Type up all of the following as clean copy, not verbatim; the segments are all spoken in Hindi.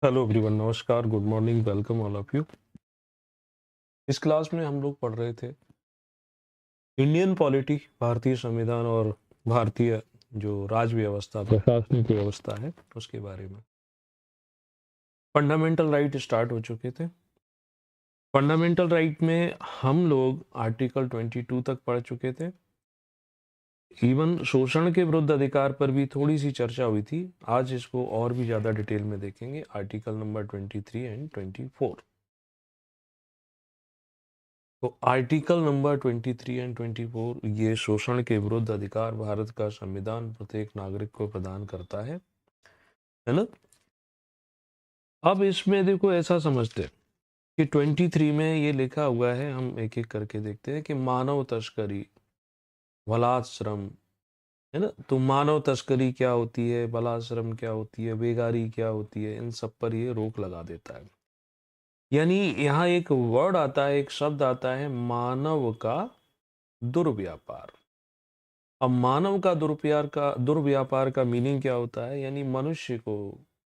हेलो एवरीवन, नमस्कार, good morning, welcome all of you. इस क्लास में हम लोग पढ़ रहे थे इंडियन पॉलिटी, भारतीय संविधान और भारतीय जो राज व्यवस्था, प्रशासनिक व्यवस्था है, उसके बारे में। फंडामेंटल राइट स्टार्ट हो चुके थे। फंडामेंटल राइट में हम लोग आर्टिकल 22 तक पढ़ चुके थे। इवन शोषण के विरुद्ध अधिकार पर भी थोड़ी सी चर्चा हुई थी। आज इसको और भी ज्यादा डिटेल में देखेंगे, आर्टिकल नंबर 23 एंड 24। तो आर्टिकल नंबर 23 एंड 24 ये शोषण के विरुद्ध अधिकार भारत का संविधान प्रत्येक नागरिक को प्रदान करता है ना। अब इसमें देखो, ऐसा समझते हैं कि 23 में ये लिखा हुआ है, हम एक एक करके देखते हैं कि मानव तस्करी, बलात्श्रम, है ना। तो मानव तस्करी क्या होती है, बलात्श्रम क्या होती है, बेगारी क्या होती है, इन सब पर ये रोक लगा देता है। यानी यहाँ एक वर्ड आता है, एक शब्द आता है, मानव का दुर्व्यापार। अब मानव का दुर्व्यापार का मीनिंग क्या होता है, यानी मनुष्य को,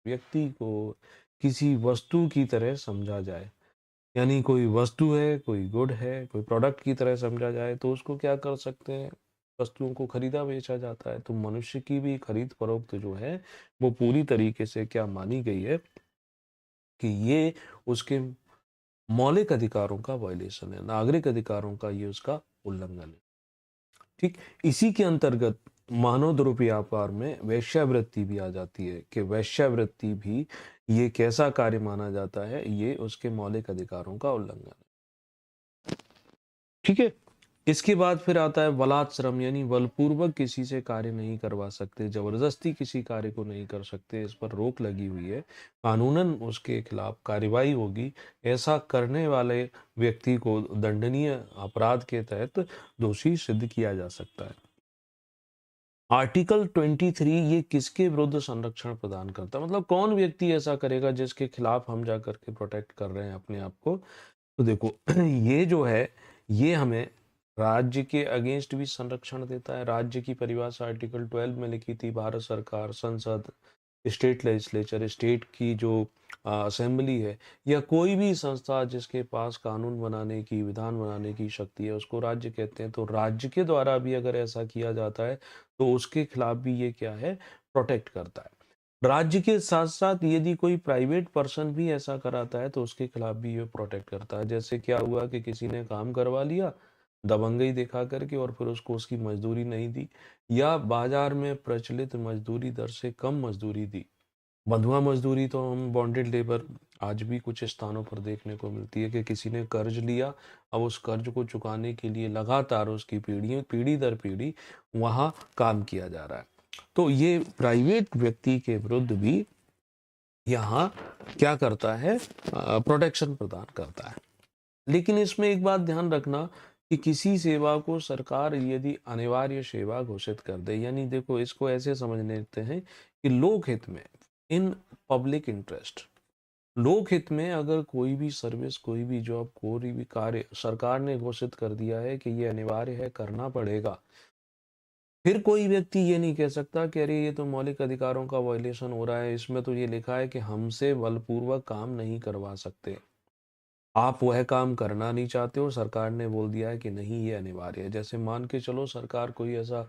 व्यक्ति को किसी वस्तु की तरह समझा जाए। यानी कोई वस्तु है, कोई गुड है, कोई प्रोडक्ट की तरह समझा जाए, तो उसको क्या कर सकते हैं, वस्तुओं को खरीदा बेचा जाता है। तो मनुष्य की भी खरीद फरोख्त जो है वो पूरी तरीके से क्या मानी गई है कि ये उसके मौलिक अधिकारों का वायलेशन है, नागरिक अधिकारों का ये उसका उल्लंघन है। ठीक, इसी के अंतर्गत मानव दुर्व्यापार में वेश्यावृत्ति भी आ जाती है कि वेश्यावृत्ति भी ये कैसा कार्य माना जाता है, ये उसके मौलिक अधिकारों का उल्लंघन है। ठीक है। इसके बाद फिर आता है बलात्श्रम, यानी बलपूर्वक किसी से कार्य नहीं करवा सकते, जबरदस्ती किसी कार्य को नहीं कर सकते, इस पर रोक लगी हुई है। कानूनन उसके खिलाफ कार्रवाई होगी। ऐसा करने वाले व्यक्ति को दंडनीय अपराध के तहत दोषी सिद्ध किया जा सकता है। आर्टिकल 23 ये किसके विरुद्ध संरक्षण प्रदान करता है, मतलब कौन व्यक्ति ऐसा करेगा जिसके खिलाफ हम जा करके प्रोटेक्ट कर रहे हैं अपने आप को। तो देखो ये जो है, ये हमें राज्य के अगेंस्ट भी संरक्षण देता है। राज्य की परिभाषा आर्टिकल 12 में लिखी थी, भारत सरकार, संसद, स्टेट लेजिस्लेचर, स्टेट की जो असेंबली है, या कोई भी संस्था जिसके पास कानून बनाने की, विधान बनाने की शक्ति है, उसको राज्य कहते हैं। तो राज्य के द्वारा भी अगर ऐसा किया जाता है तो उसके खिलाफ भी ये क्या है, प्रोटेक्ट करता है। राज्य के साथ साथ यदि कोई प्राइवेट पर्सन भी ऐसा कराता है तो उसके खिलाफ भी ये प्रोटेक्ट करता है। जैसे क्या हुआ कि किसी ने काम करवा लिया दबंगई दिखा करके और फिर उसको उसकी मजदूरी नहीं दी, या बाजार में प्रचलित मजदूरी दर से कम मजदूरी दी। बंधुआ मजदूरी तो हम बॉन्डेड लेबर आज भी कुछ स्थानों पर देखने को मिलती है कि किसी ने कर्ज लिया, अब उस कर्ज को चुकाने के लिए लगातार उसकी पीढ़ी दर पीढ़ी वहां काम किया जा रहा है। तो ये प्राइवेट व्यक्ति के विरुद्ध भी यहाँ क्या करता है, प्रोटेक्शन प्रदान करता है। लेकिन इसमें एक बात ध्यान रखना कि किसी सेवा को सरकार यदि अनिवार्य सेवा घोषित कर दे, यानी देखो इसको ऐसे समझ लेते हैं कि लोक हित में, इन पब्लिक इंटरेस्ट, लोक हित में अगर कोई भी सर्विस, कोई भी जॉब, कोई भी कार्य सरकार ने घोषित कर दिया है कि ये अनिवार्य है, करना पड़ेगा, फिर कोई व्यक्ति ये नहीं कह सकता कि अरे ये तो मौलिक अधिकारों का वायलेशन हो रहा है, इसमें तो ये लिखा है कि हमसे बलपूर्वक काम नहीं करवा सकते। आप वह काम करना नहीं चाहते हो, सरकार ने बोल दिया है कि नहीं ये अनिवार्य है। जैसे मान के चलो सरकार कोई ऐसा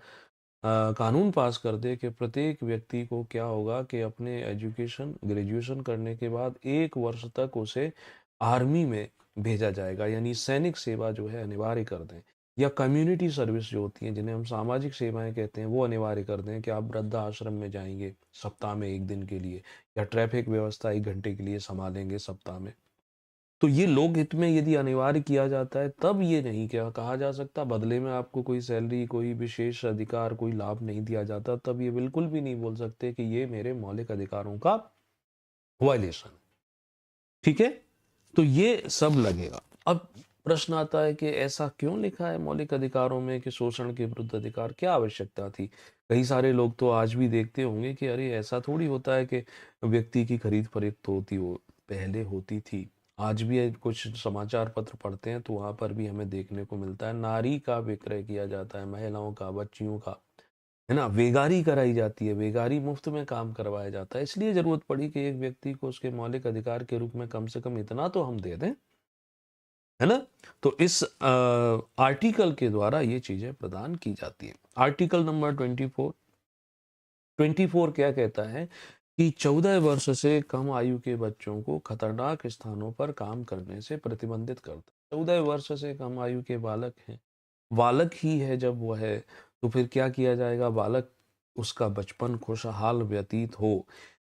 कानून पास कर दे कि प्रत्येक व्यक्ति को क्या होगा कि अपने एजुकेशन, ग्रेजुएशन करने के बाद 1 वर्ष तक उसे आर्मी में भेजा जाएगा, यानी सैनिक सेवा जो है अनिवार्य कर दें। या कम्युनिटी सर्विस जो होती हैं, जिन्हें हम सामाजिक सेवाएं कहते हैं, वो अनिवार्य कर दें कि आप वृद्धाश्रम में जाएंगे सप्ताह में 1 दिन के लिए, या ट्रैफिक व्यवस्था 1 घंटे के लिए संभालेंगे सप्ताह में। तो ये लोक हित में यदि अनिवार्य किया जाता है तब ये नहीं क्या कहा जा सकता बदले में आपको कोई सैलरी, कोई विशेष अधिकार, कोई लाभ नहीं दिया जाता, तब ये बिल्कुल भी नहीं बोल सकते कि ये मेरे मौलिक अधिकारों का वायलेशन। ठीक है। तो ये सब लगेगा। अब प्रश्न आता है कि ऐसा क्यों लिखा है मौलिक अधिकारों में कि शोषण के विरुद्ध अधिकार, क्या आवश्यकता थी। कई सारे लोग तो आज भी देखते होंगे कि अरे ऐसा थोड़ी होता है कि व्यक्ति की खरीद फरोख्त होती हो, पहले होती थी। आज भी कुछ समाचार पत्र पढ़ते हैं तो वहां पर भी हमें देखने को मिलता है नारी का विक्रय किया जाता है, महिलाओं का, बच्चियों का। है ना? वेगारी कराई जाती है, वेगारी मुफ्त में काम करवाया जाता है। इसलिए ज़रूरत पड़ी कि एक व्यक्ति को उसके मौलिक अधिकार के रूप में कम से कम इतना तो हम दे दें, है ना? तो इस आर्टिकल के द्वारा ये चीज़ें प्रदान की जाती हैं। आर्टिकल नंबर 24, 24 क्या कहता है कि 14 वर्ष से कम आयु के बच्चों को खतरनाक स्थानों पर काम करने से प्रतिबंधित करता है। 14 वर्ष से कम आयु के बालक हैं, बालक ही है जब वह है, तो फिर क्या किया जाएगा? बालक, उसका बचपन खुशहाल व्यतीत हो,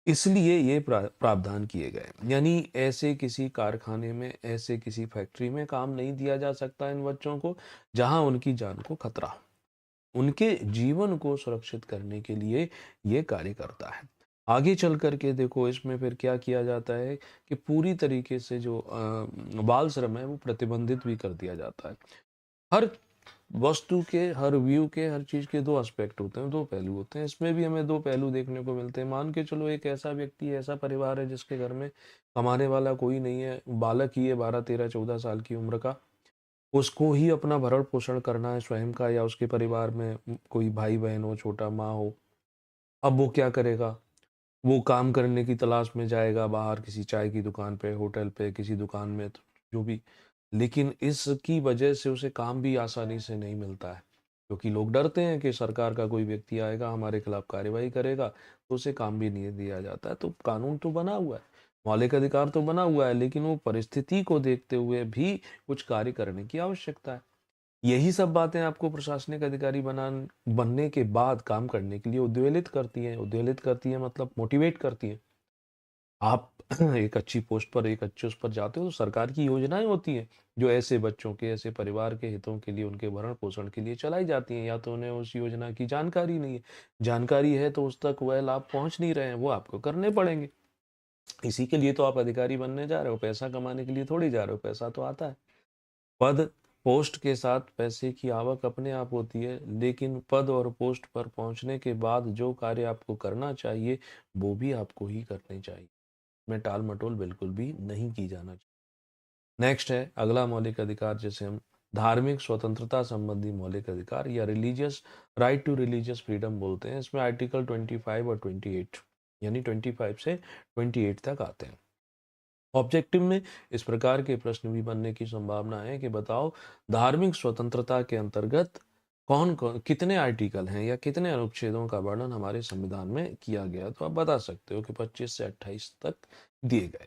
इसलिए ये प्रावधान किए गए। यानी ऐसे किसी कारखाने में, ऐसे किसी फैक्ट्री में काम नहीं दिया जा सकता इन बच्चों को, जहां उनकी जान को खतरा हो। उनके जीवन को सुरक्षित करने के लिए ये कार्य करता है। आगे चल कर के देखो इसमें फिर क्या किया जाता है कि पूरी तरीके से जो बाल श्रम है वो प्रतिबंधित भी कर दिया जाता है। हर वस्तु के, हर व्यू के, हर चीज के दो एस्पेक्ट होते हैं, दो पहलू होते हैं। इसमें भी हमें दो पहलू देखने को मिलते हैं। मान के चलो एक ऐसा व्यक्ति, ऐसा परिवार है जिसके घर में कमाने वाला कोई नहीं है, बालक ही है 12 13 14 साल की उम्र का, उसको ही अपना भरण पोषण करना है स्वयं का, या उसके परिवार में कोई भाई बहन हो, छोटा माँ हो। अब वो क्या करेगा? वो काम करने की तलाश में जाएगा बाहर, किसी चाय की दुकान पे, होटल पे, किसी दुकान में, तो जो भी। लेकिन इसकी वजह से उसे काम भी आसानी से नहीं मिलता है, क्योंकि लोग डरते हैं कि सरकार का कोई व्यक्ति आएगा, हमारे खिलाफ कार्रवाई करेगा, तो उसे काम भी नहीं दिया जाता है। तो कानून तो बना हुआ है, मौलिक अधिकार तो बना हुआ है, लेकिन वो परिस्थिति को देखते हुए भी कुछ कार्य करने की आवश्यकता है। यही सब बातें आपको प्रशासनिक अधिकारी बनने के बाद काम करने के लिए उद्वेलित करती हैं। उद्वेलित करती हैं मतलब मोटिवेट करती हैं। आप एक अच्छी पोस्ट पर, एक अच्छे उस पर जाते हो, तो सरकार की योजनाएं होती हैं जो ऐसे बच्चों के, ऐसे परिवार के हितों के लिए, उनके भरण पोषण के लिए चलाई जाती हैं। या तो उन्हें उस योजना की जानकारी नहीं है, जानकारी है तो उस तक वह लाभ पहुंच नहीं रहे हैं, वो आपको करने पड़ेंगे। इसी के लिए तो आप अधिकारी बनने जा रहे हो, पैसा कमाने के लिए थोड़ी जा रहे हो, पैसा तो आता है। पद, पोस्ट के साथ पैसे की आवक अपने आप होती है, लेकिन पद और पोस्ट पर पहुंचने के बाद जो कार्य आपको करना चाहिए, वो भी आपको ही करने चाहिए। में टाल मटोल बिल्कुल भी नहीं की जाना चाहिए। नेक्स्ट है अगला मौलिक अधिकार, जिसे हम धार्मिक स्वतंत्रता संबंधी मौलिक अधिकार या religious right to religious freedom बोलते हैं। इसमें आर्टिकल 25 और 28, यानी 25 से 28 तक आते हैं। ऑब्जेक्टिव में इस प्रकार के प्रश्न भी बनने की संभावना है कि बताओ, धार्मिक स्वतंत्रता के अंतर्गत कौन कौन कितने आर्टिकल हैं या कितने अनुच्छेदों का वर्णन हमारे संविधान में किया गया। तो आप बता सकते हो कि 25 से 28 तक दिए गए।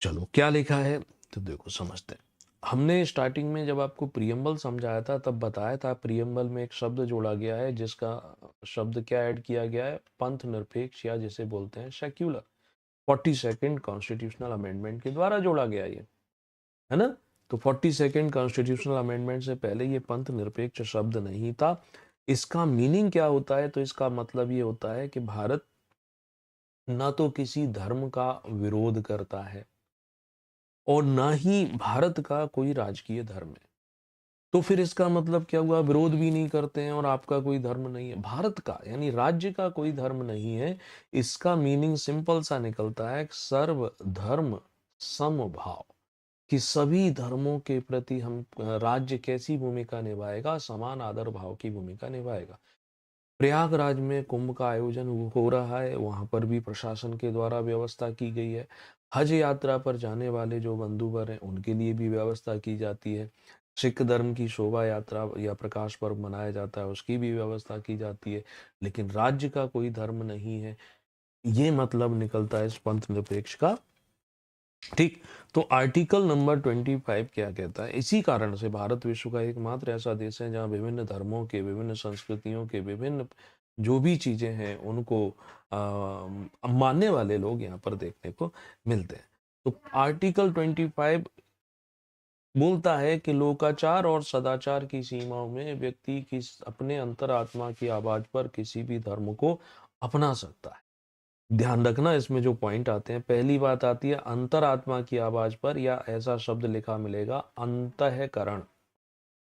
चलो क्या लिखा है तो देखो समझते हैं। हमने स्टार्टिंग में जब आपको प्रियम्बल समझाया था तब बताया था प्रियम्बल में एक शब्द जोड़ा गया है, जिसका शब्द क्या ऐड किया गया है? पंथ निरपेक्ष, या जिसे बोलते हैं सेक्युलर। 42nd कॉन्स्टिट्यूशनल अमेंडमेंट के द्वारा जोड़ा गया ये, है ना? तो 42nd कॉन्स्टिट्यूशनल अमेंडमेंट से पहले ये पंथ निरपेक्ष शब्द नहीं था। इसका मीनिंग क्या होता है? तो इसका मतलब ये होता है कि भारत ना तो किसी धर्म का विरोध करता है और ना ही भारत का कोई राजकीय धर्म है। तो फिर इसका मतलब क्या हुआ? विरोध भी नहीं करते हैं और आपका कोई धर्म नहीं है, भारत का यानी राज्य का कोई धर्म नहीं है। इसका मीनिंग सिंपल सा निकलता है, सर्व धर्म समभाव, कि सभी धर्मों के प्रति हम राज्य कैसी भूमिका निभाएगा? समान आदर भाव की भूमिका निभाएगा। प्रयागराज में कुंभ का आयोजन हो रहा है, वहां पर भी प्रशासन के द्वारा व्यवस्था की गई है। हज यात्रा पर जाने वाले जो बंधुवर हैं उनके लिए भी व्यवस्था की जाती है। सिख धर्म की शोभा यात्रा या प्रकाश पर्व मनाया जाता है, उसकी भी व्यवस्था की जाती है। लेकिन राज्य का कोई धर्म नहीं है, ये मतलब निकलता है इस पंथ निरपेक्ष का। ठीक। तो आर्टिकल नंबर 25 क्या कहता है? इसी कारण से भारत विश्व का एकमात्र ऐसा देश है जहां विभिन्न धर्मों के, विभिन्न संस्कृतियों के, विभिन्न जो भी चीजें हैं उनको मानने वाले लोग यहाँ पर देखने को मिलते हैं। तो आर्टिकल 25 बोलता है कि लोकाचार और सदाचार की सीमाओं में व्यक्ति किस अपने अंतरात्मा की आवाज पर किसी भी धर्म को अपना सकता है। ध्यान रखना, इसमें जो पॉइंट आते हैं, पहली बात आती है अंतरात्मा की आवाज पर, या ऐसा शब्द लिखा मिलेगा अंतःकरण,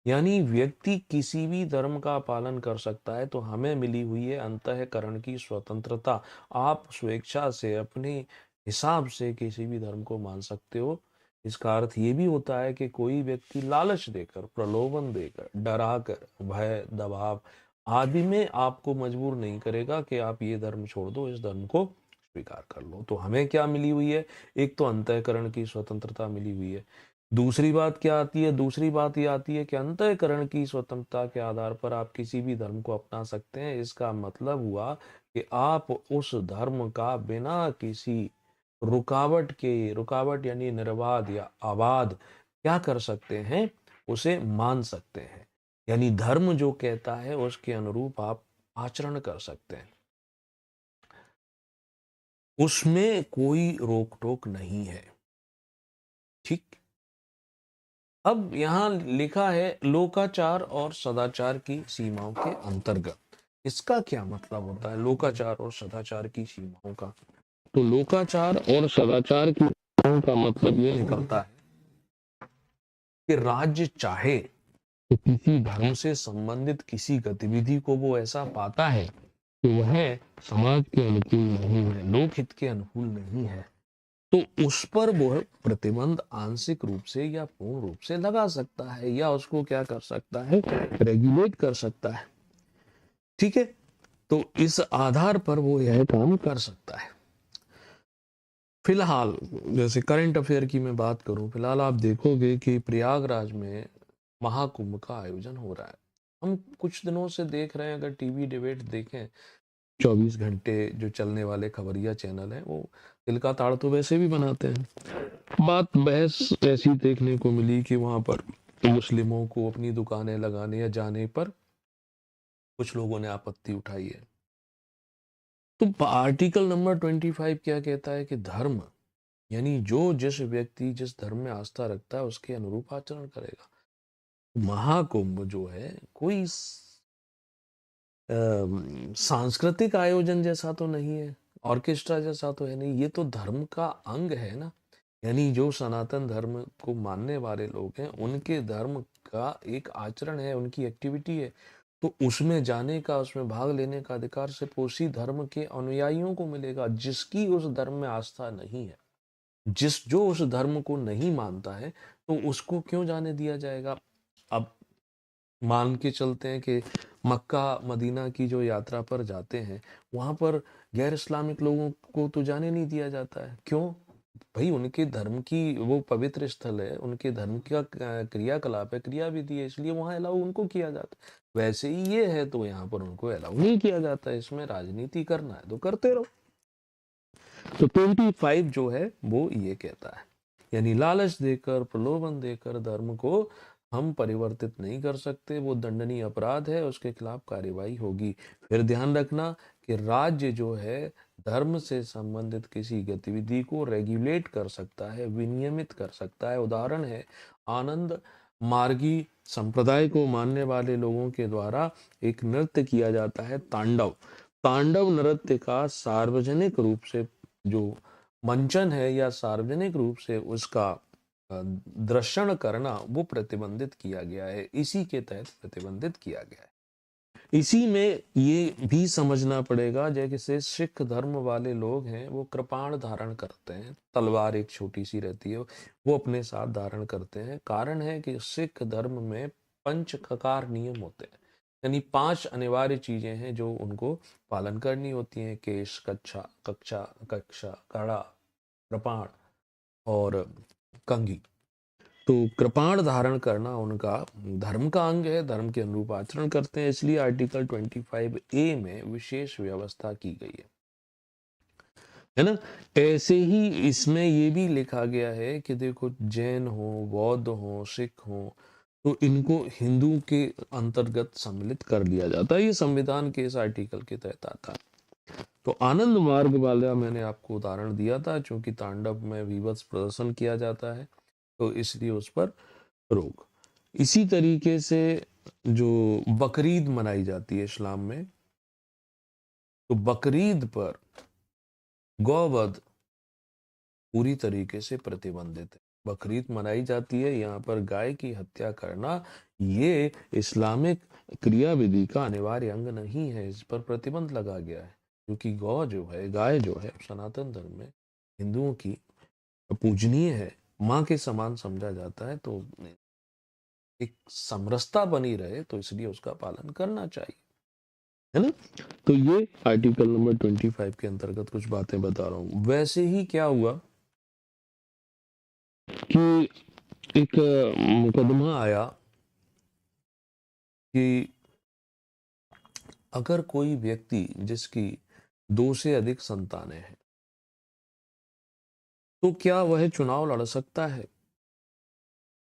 यानी व्यक्ति किसी भी धर्म का पालन कर सकता है। तो हमें मिली हुई है अंतःकरण की स्वतंत्रता। आप स्वेच्छा से अपने हिसाब से किसी भी धर्म को मान सकते हो। इसका अर्थ ये भी होता है कि कोई व्यक्ति लालच देकर, प्रलोभन देकर, डराकर, भय, दबाव आदि में आपको मजबूर नहीं करेगा कि आप ये धर्म छोड़ दो, इस धर्म को स्वीकार कर लो। तो हमें क्या मिली हुई है? एक तो अंतःकरण की स्वतंत्रता मिली हुई है। दूसरी बात क्या आती है? दूसरी बात ये आती है कि अंतःकरण की स्वतंत्रता के आधार पर आप किसी भी धर्म को अपना सकते हैं। इसका मतलब हुआ कि आप उस धर्म का बिना किसी रुकावट के, रुकावट यानी निर्बाध या अबाध, क्या कर सकते हैं? उसे मान सकते हैं। यानी धर्म जो कहता है उसके अनुरूप आप आचरण कर सकते हैं, उसमें कोई रोक टोक नहीं है। ठीक। अब यहां लिखा है लोकाचार और सदाचार की सीमाओं के अंतर्गत। इसका क्या मतलब होता है, लोकाचार और सदाचार की सीमाओं का? तो लोकाचार और सदाचार की सीमाओं का मतलब ये निकलता है कि राज्य चाहे तो किसी धर्म से संबंधित किसी गतिविधि को वो ऐसा पाता है कि वह समाज के अनुकूल नहीं है, लोकहित के अनुकूल नहीं है, तो उस पर वो प्रतिबंध आंशिक रूप से या पूर्ण रूप से लगा सकता है, या उसको क्या कर सकता है? रेगुलेट कर सकता है। ठीक है। तो इस आधार पर वो यह काम कर सकता है। फिलहाल जैसे करंट अफेयर की मैं बात करूं, फिलहाल आप देखोगे कि प्रयागराज में महाकुंभ का आयोजन हो रहा है। हम कुछ दिनों से देख रहे हैं, अगर टीवी डिबेट देखें, 24 घंटे जो चलने वाले खबरिया चैनल हैं, वो दिल का ताड़ तो वैसे भी बनाते हैं। बात बहस ऐसी देखने को मिली कि वहां पर मुस्लिमों को अपनी दुकानें लगाने या जाने पर कुछ लोगों ने आपत्ति उठाई है। तो आर्टिकल नंबर 25 क्या कहता है कि धर्म यानी जो जिस व्यक्ति जिस धर्म में आस्था रखता है उसके अनुरूप आचरण करेगा। महाकुंभ जो है कोई सांस्कृतिक आयोजन जैसा तो नहीं है, ऑर्केस्ट्रा जैसा तो है नहीं, ये तो धर्म का अंग है ना। यानी जो सनातन धर्म को मानने वाले लोग हैं उनके धर्म का एक आचरण है, उनकी एक्टिविटी है। तो उसमें जाने का, उसमें भाग लेने का अधिकार सिर्फ उसी धर्म के अनुयायियों को मिलेगा जिसकी उस धर्म में आस्था नहीं है। जो उस धर्म को नहीं मानता है तो उसको क्यों जाने दिया जाएगा? अब मान के चलते हैं कि मक्का मदीना की जो यात्रा पर जाते हैं, वहां पर गैर इस्लामिक लोगों को तो जाने नहीं दिया जाता है। क्यों? भाई उनके धर्म की वो पवित्र स्थल है, उनके धर्म का क्रियाकलाप है, क्रियाविधि है, इसलिए वहां अलाउ उनको किया जाता है। वैसे ही ये है तो यहाँ पर उनको अलाउ नहीं किया जाता है। इसमें राजनीति करना है तो करते रहो। तो 25 जो है वो ये कहता है, यानी लालच देकर, प्रलोभन देकर धर्म को हम परिवर्तित नहीं कर सकते, वो दंडनीय अपराध है, उसके खिलाफ कार्यवाही होगी। फिर ध्यान रखना कि राज्य जो है धर्म से संबंधित किसी गतिविधि को रेगुलेट कर सकता है, विनियमित कर सकता है। उदाहरण है, आनंद मार्गी संप्रदाय को मानने वाले लोगों के द्वारा एक नृत्य किया जाता है, तांडव। तांडव नृत्य का सार्वजनिक रूप से जो मंचन है या सार्वजनिक रूप से उसका दर्शन करना वो प्रतिबंधित किया गया है, इसी के तहत प्रतिबंधित किया गया है। इसी में ये भी समझना पड़ेगा, जैसे सिख धर्म वाले लोग हैं वो कृपाण धारण करते हैं, तलवार एक छोटी सी रहती है वो अपने साथ धारण करते हैं। कारण है कि सिख धर्म में पंच ककार नियम होते हैं, यानी 5 अनिवार्य चीजें हैं जो उनको पालन करनी होती हैं। केश, कच्छा, कक्षा, कक्षा, कड़ा, कृपाण और कंघी। तो कृपाण धारण करना उनका धर्म का अंग है, धर्म के अनुरूप आचरण करते हैं, इसलिए आर्टिकल 25A में विशेष व्यवस्था की गई है ना। ऐसे ही इसमें ये भी लिखा गया है कि देखो जैन हो, बौद्ध हो, सिख हो, तो इनको हिंदू के अंतर्गत सम्मिलित कर लिया जाता है। ये संविधान के इस आर्टिकल के तहत आता है। तो आनंद मार्ग वाला मैंने आपको उदाहरण दिया था, क्योंकि तांडव में विवश प्रदर्शन किया जाता है तो इसलिए उस पर रोक। इसी तरीके से जो बकरीद मनाई जाती है इस्लाम में, तो बकरीद पर गौवध पूरी तरीके से प्रतिबंधित है। बकरीद मनाई जाती है, यहाँ पर गाय की हत्या करना ये इस्लामिक क्रियाविधि का अनिवार्य अंग नहीं है, इस पर प्रतिबंध लगा गया है। क्योंकि गौ जो है, गाय जो है, सनातन धर्म में हिंदुओं की पूजनीय है, माँ के समान समझा जाता है। तो एक समरसता बनी रहे तो इसलिए उसका पालन करना चाहिए। है ना? तो ये आर्टिकल नंबर 25 के अंतर्गत कुछ बातें बता रहा हूँ। वैसे ही क्या हुआ कि एक मुकदमा आया कि अगर कोई व्यक्ति जिसकी 2 से अधिक संतानें हैं, तो क्या वह चुनाव लड़ सकता है?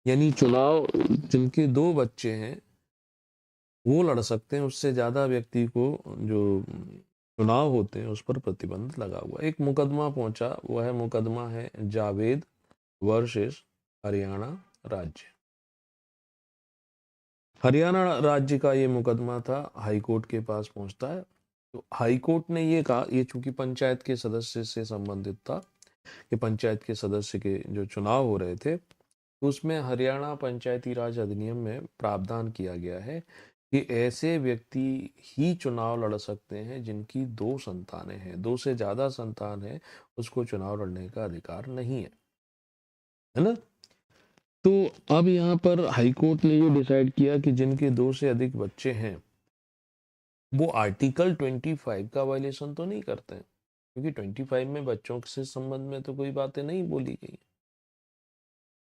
यानी चुनाव जिनके 2 बच्चे हैं, वो लड़ सकते हैं, उससे ज़्यादा व्यक्ति को जो चुनाव होते हैं, उस पर प्रतिबंध लगा हुआ है। एक मुकदमा पहुंचा, वह मुकदमा है जावेद वर्सेस हरियाणा राज्य। हरियाणा राज्य का ये मुकदमा था, हाई कोर्ट के पास पहुंचता है। तो हाई कोर्ट ने ये कहा, ये चूंकि पंचायत के सदस्य से संबंधित था, कि पंचायत के सदस्य के जो चुनाव हो रहे थे, तो उसमें हरियाणा पंचायती राज अधिनियम में प्रावधान किया गया है कि ऐसे व्यक्ति ही चुनाव लड़ सकते हैं जिनकी 2 संतानें हैं। 2 से ज्यादा संतान है, उसको चुनाव लड़ने का अधिकार नहीं है ना? तो अब यहाँ पर हाई कोर्ट ने ये डिसाइड किया कि जिनके 2 से अधिक बच्चे हैं, वो आर्टिकल 25 का वायलेशन तो नहीं करते हैं, क्योंकि 25 में बच्चों से संबंध में तो कोई बातें नहीं बोली गई,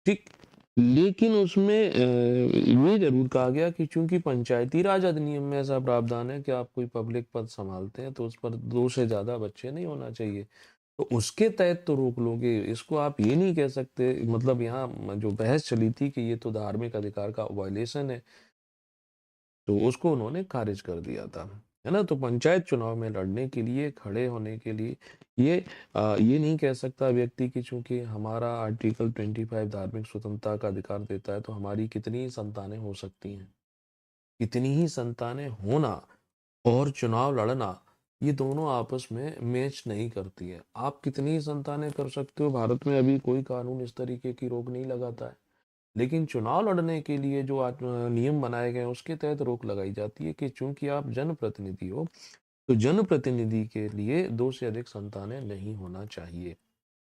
ठीक। लेकिन उसमें ये जरूर कहा गया कि चूंकि पंचायती राज अधिनियम में ऐसा प्रावधान है कि आप कोई पब्लिक पद संभालते हैं, तो उस पर 2 से ज्यादा बच्चे नहीं होना चाहिए, तो उसके तहत तो रोक लोगे। इसको आप ये नहीं कह सकते, मतलब यहाँ जो बहस चली थी कि ये तो धार्मिक अधिकार का वायलेशन है, तो उसको उन्होंने खारिज कर दिया था, है ना? तो पंचायत चुनाव में लड़ने के लिए, खड़े होने के लिए, ये ये नहीं कह सकता व्यक्ति कि चूंकि हमारा आर्टिकल 25 धार्मिक स्वतंत्रता का अधिकार देता है, तो हमारी कितनी ही संतानें हो सकती हैं। कितनी ही संतानें होना और चुनाव लड़ना, ये दोनों आपस में मैच नहीं करती है। आप कितनी ही संतानें कर सकते हो, भारत में अभी कोई कानून इस तरीके की रोक नहीं लगाता है। लेकिन चुनाव लड़ने के लिए जो नियम बनाए गए हैं, उसके तहत रोक लगाई जाती है कि चूंकि आप जनप्रतिनिधि हो, तो जनप्रतिनिधि के लिए 2 से अधिक संतानें नहीं होना चाहिए।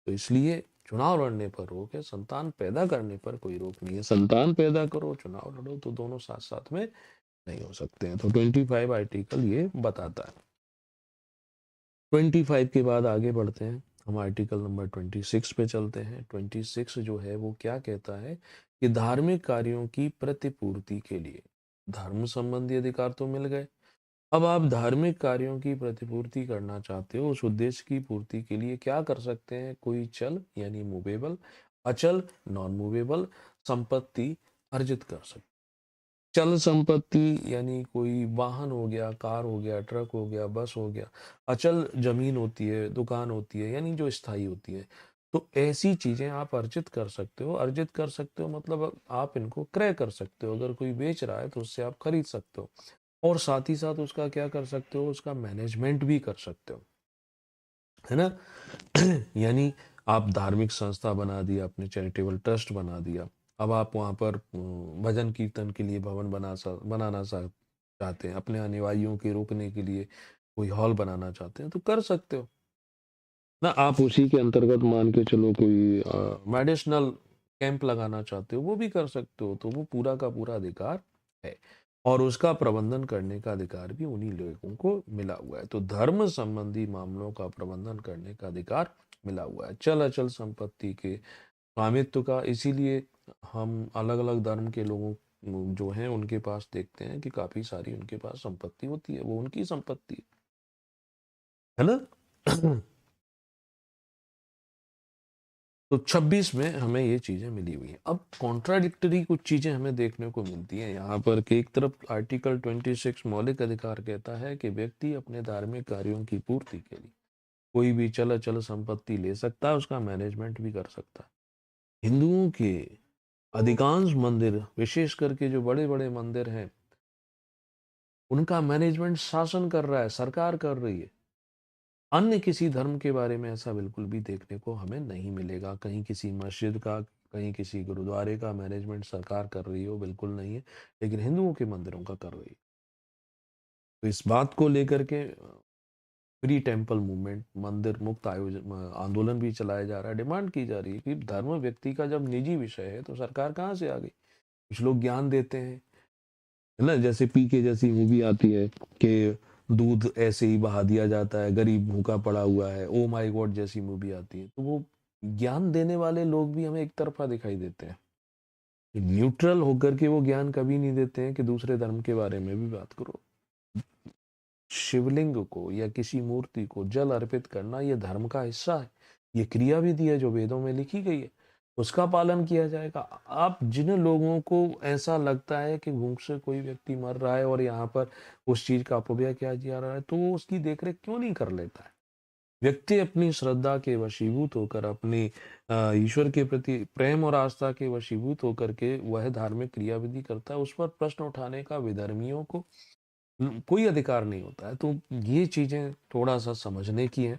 तो इसलिए चुनाव लड़ने पर रोक है, संतान पैदा करने पर कोई रोक नहीं है। संतान पैदा करो, चुनाव लड़ो, तो दोनों साथ साथ में नहीं हो सकते हैं। तो 25 आर्टिकल ये बताता है। 25 के बाद आगे बढ़ते हैं, हम आर्टिकल नंबर 26 पे चलते हैं। 26 जो है वो क्या कहता है कि धार्मिक कार्यों की प्रतिपूर्ति के लिए, धर्म संबंधी अधिकार तो मिल गए, अब आप धार्मिक कार्यों की प्रतिपूर्ति करना चाहते हो, उस उद्देश्य की पूर्ति के लिए क्या कर सकते हैं? कोई चल यानी मूवेबल, अचल नॉन मूवेबल संपत्ति अर्जित कर सकते। चल संपत्ति यानी कोई वाहन हो गया, कार हो गया, ट्रक हो गया, बस हो गया। अचल जमीन होती है, दुकान होती है, यानी जो स्थायी होती है। तो ऐसी चीजें आप अर्जित कर सकते हो। अर्जित कर सकते हो मतलब आप इनको क्रय कर सकते हो। अगर कोई बेच रहा है तो उससे आप खरीद सकते हो, और साथ ही साथ उसका क्या कर सकते हो? उसका मैनेजमेंट भी कर सकते हो, है ना? यानी आप धार्मिक संस्था बना दिया, अपने चैरिटेबल ट्रस्ट बना दिया। अब आप वहाँ पर भजन कीर्तन के लिए भवन बनाना चाहते हैं, अपने अनुयायियों के रोकने के लिए कोई हॉल बनाना चाहते हैं, तो कर सकते हो ना। आप उसी के अंतर्गत मान के चलो कोई मेडिसिनल कैंप लगाना चाहते हो, वो भी कर सकते हो। तो वो पूरा का पूरा अधिकार है, और उसका प्रबंधन करने का अधिकार भी उन्हीं लोगों को मिला हुआ है। तो धर्म संबंधी मामलों का प्रबंधन करने का अधिकार मिला हुआ है, चल अचल संपत्ति के स्वामित्व का। इसीलिए हम अलग अलग धर्म के लोगों जो हैं उनके पास देखते हैं कि काफी सारी उनके पास संपत्ति होती है, वो उनकी संपत्ति है ना। तो 26 में हमें ये चीजें मिली हुई हैं। अब कॉन्ट्राडिक्टरी कुछ चीजें हमें देखने को मिलती हैं यहाँ पर, कि एक तरफ आर्टिकल 26 मौलिक अधिकार कहता है कि व्यक्ति अपने धार्मिक कार्यों की पूर्ति के लिए कोई भी चल अचल संपत्ति ले सकता है, उसका मैनेजमेंट भी कर सकता है। हिंदुओं के अधिकांश मंदिर, विशेष करके जो बड़े बड़े मंदिर हैं, उनका मैनेजमेंट शासन कर रहा है, सरकार कर रही है। अन्य किसी धर्म के बारे में ऐसा बिल्कुल भी देखने को हमें नहीं मिलेगा। कहीं किसी मस्जिद का, कहीं किसी गुरुद्वारे का मैनेजमेंट सरकार कर रही हो, बिल्कुल नहीं है। लेकिन हिंदुओं के मंदिरों का कर रही है। तो इस बात को लेकर के फ्री टेम्पल मूवमेंट, मंदिर मुक्त आयोजन आंदोलन भी चलाया जा रहा है। डिमांड की जा रही है कि धर्म व्यक्ति का जब निजी विषय है, तो सरकार कहाँ से आ गई? कुछ लोग ज्ञान देते हैं, है ना, जैसे पीके जैसी मूवी आती है कि दूध ऐसे ही बहा दिया जाता है, गरीब भूखा पड़ा हुआ है, ओह माय गॉड जैसी मूवी आती है। तो वो ज्ञान देने वाले लोग भी हमें एक तरफ़ा दिखाई देते हैं। न्यूट्रल होकर के वो ज्ञान कभी नहीं देते हैं कि दूसरे धर्म के बारे में भी बात करो। शिवलिंग को या किसी मूर्ति को जल अर्पित करना ये धर्म का हिस्सा है। ये क्रिया विधि है जो वेदों में लिखी गई है। उसका पालन किया जाएगा। आप जिन लोगों को ऐसा लगता है कि भूख से कोई व्यक्ति मर रहा है और यहाँ पर उस चीज़ का अपव्यय किया जा रहा है, तो वो उसकी देख-रेख क्यों नहीं कर लेता है? व्यक्ति अपनी श्रद्धा के वशीभूत होकर अपनी ईश्वर के प्रति प्रेम और आस्था के वशीभूत होकर के वह धार्मिक क्रियाविधि करता है, उस पर प्रश्न उठाने का विधर्मियों को कोई अधिकार नहीं होता है। तो ये चीज़ें थोड़ा-सा समझने की हैं।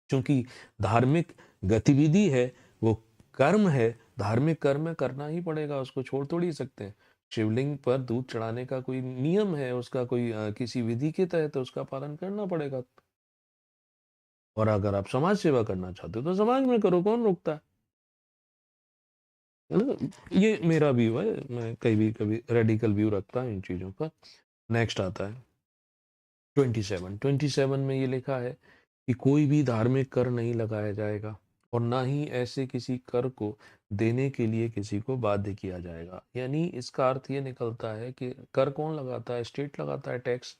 चूँकि धार्मिक गतिविधि है, वो कर्म है, धार्मिक कर्म करना ही पड़ेगा, उसको छोड़ थोड़ी सकते हैं। शिवलिंग पर दूध चढ़ाने का कोई नियम है, उसका कोई किसी विधि के तहत उसका पालन करना पड़ेगा। और अगर आप समाज सेवा करना चाहते हो, तो समाज में करो, कौन रोकता है? है ना? ये मेरा व्यू है, मैं कभी-कभी रैडिकल व्यू रखता हूँ इन चीज़ों का। नेक्स्ट आता है 27 में ये लिखा है कि कोई भी धार्मिक कर नहीं लगाया जाएगा और ना ही ऐसे किसी कर को देने के लिए किसी को बाध्य किया जाएगा। यानी इसका अर्थ ये निकलता है कि कर कौन लगाता है? स्टेट लगाता है टैक्स।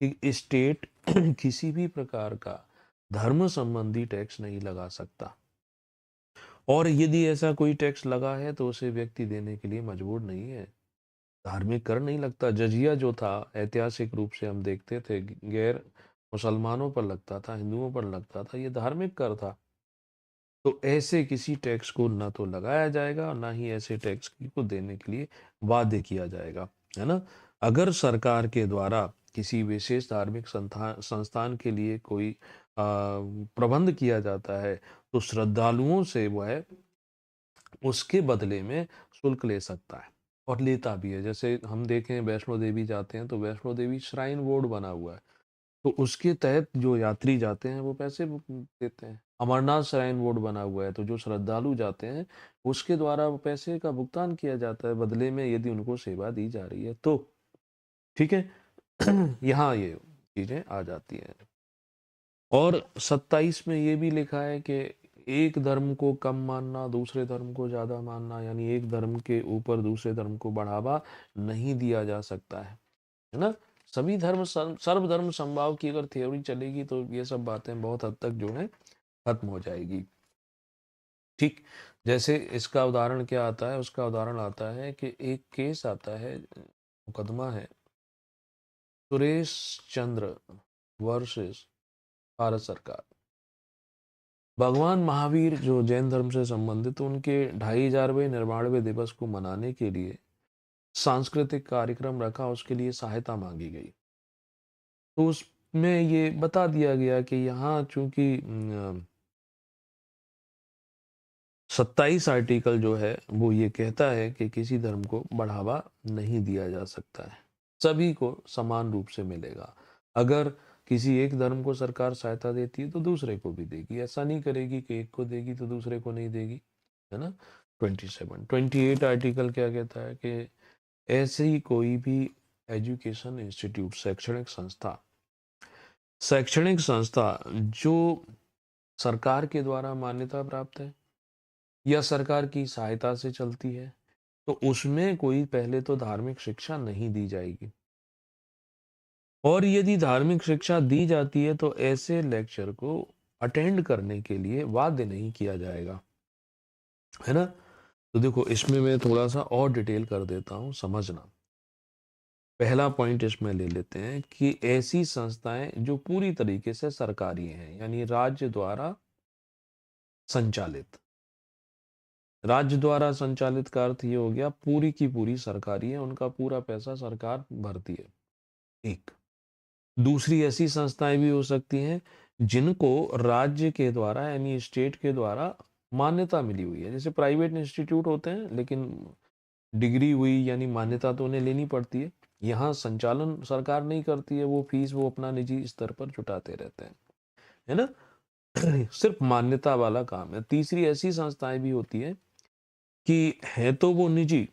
कि स्टेट किसी भी प्रकार का धर्म संबंधी टैक्स नहीं लगा सकता और यदि ऐसा कोई टैक्स लगा है तो उसे व्यक्ति देने के लिए मजबूर नहीं है। धार्मिक कर नहीं लगता। जजिया जो था ऐतिहासिक रूप से हम देखते थे गैर मुसलमानों पर लगता था, हिंदुओं पर लगता था, ये धार्मिक कर था। तो ऐसे किसी टैक्स को ना तो लगाया जाएगा और ना ही ऐसे टैक्स को देने के लिए बाध्य किया जाएगा, है ना? अगर सरकार के द्वारा किसी विशेष धार्मिक संस्थान के लिए कोई प्रबंध किया जाता है, तो श्रद्धालुओं से वह उसके बदले में शुल्क ले सकता है और लेता भी है। जैसे हम देखें वैष्णो देवी जाते हैं तो वैष्णो देवी श्राइन बोर्ड बना हुआ है। तो उसके तहत जो यात्री जाते हैं वो पैसे देते हैं। अमरनाथ श्राइन बोर्ड बना हुआ है तो जो श्रद्धालु जाते हैं उसके द्वारा वो पैसे का भुगतान किया जाता है बदले में यदि उनको सेवा दी जा रही है तो। ठीक है। यहाँ ये चीज़ें आ जाती हैं। और 27 में ये भी लिखा है कि एक धर्म को कम मानना, दूसरे धर्म को ज़्यादा मानना, यानी एक धर्म के ऊपर दूसरे धर्म को बढ़ावा नहीं दिया जा सकता है ना? सभी धर्म सर्वधर्म समभाव की अगर थ्योरी चलेगी तो ये सब बातें बहुत हद तक जो है खत्म हो जाएगी। ठीक, जैसे इसका उदाहरण क्या आता है? उसका उदाहरण आता है कि एक केस आता है, मुकदमा है, सुरेश चंद्र वर्सेस भारत सरकार। भगवान महावीर जो जैन धर्म से संबंधित, उनके 2500वें निर्वाणवें दिवस को मनाने के लिए सांस्कृतिक कार्यक्रम रखा, उसके लिए सहायता मांगी गई। तो उसमें ये बता दिया गया कि यहाँ चूंकि 27 आर्टिकल जो है वो ये कहता है कि किसी धर्म को बढ़ावा नहीं दिया जा सकता है, सभी को समान रूप से मिलेगा। अगर किसी एक धर्म को सरकार सहायता देती है तो दूसरे को भी देगी, ऐसा नहीं करेगी कि एक को देगी तो दूसरे को नहीं देगी, है ना? 28 आर्टिकल क्या कहता है कि ऐसे ही कोई भी एजुकेशन इंस्टीट्यूट, शैक्षणिक संस्था जो सरकार के द्वारा मान्यता प्राप्त है या सरकार की सहायता से चलती है, तो उसमें कोई पहले तो धार्मिक शिक्षा नहीं दी जाएगी। और यदि धार्मिक शिक्षा दी जाती है तो ऐसे लेक्चर को अटेंड करने के लिए बाध्य नहीं किया जाएगा, है ना? तो देखो इसमें मैं थोड़ा सा और डिटेल कर देता हूँ, समझना। पहला पॉइंट इसमें ले लेते हैं कि ऐसी संस्थाएं जो पूरी तरीके से सरकारी हैं, यानी राज्य द्वारा संचालित। राज्य द्वारा संचालित का अर्थ ये हो गया पूरी की पूरी सरकारी है, उनका पूरा पैसा सरकार भरती है। एक दूसरी ऐसी संस्थाएं भी हो सकती हैं जिनको राज्य के द्वारा यानी स्टेट के द्वारा मान्यता मिली हुई है। जैसे प्राइवेट इंस्टीट्यूट होते हैं लेकिन डिग्री हुई यानी मान्यता तो उन्हें लेनी पड़ती है। यहाँ संचालन सरकार नहीं करती है, वो फीस वो अपना निजी स्तर पर जुटाते रहते हैं, है ना? सिर्फ मान्यता वाला काम है। तीसरी ऐसी संस्थाएं भी होती है कि है तो वो निजी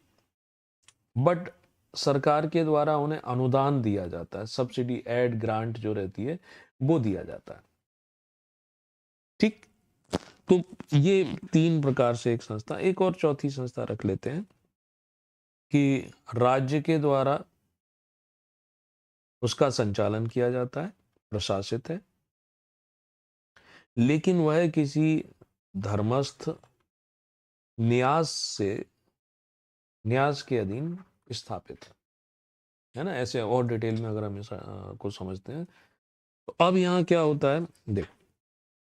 बट सरकार के द्वारा उन्हें अनुदान दिया जाता है, सब्सिडी एड ग्रांट जो रहती है वो दिया जाता है। ठीक, तो ये 3 प्रकार से एक संस्था, एक और चौथी संस्था रख लेते हैं कि राज्य के द्वारा उसका संचालन किया जाता है, प्रशासित है, लेकिन वह किसी धर्मस्थ न्यास से न्यास के अधीन स्थापित है ना। ऐसे और डिटेल में अगर हम को समझते हैं तो अब यहाँ क्या होता है, देख,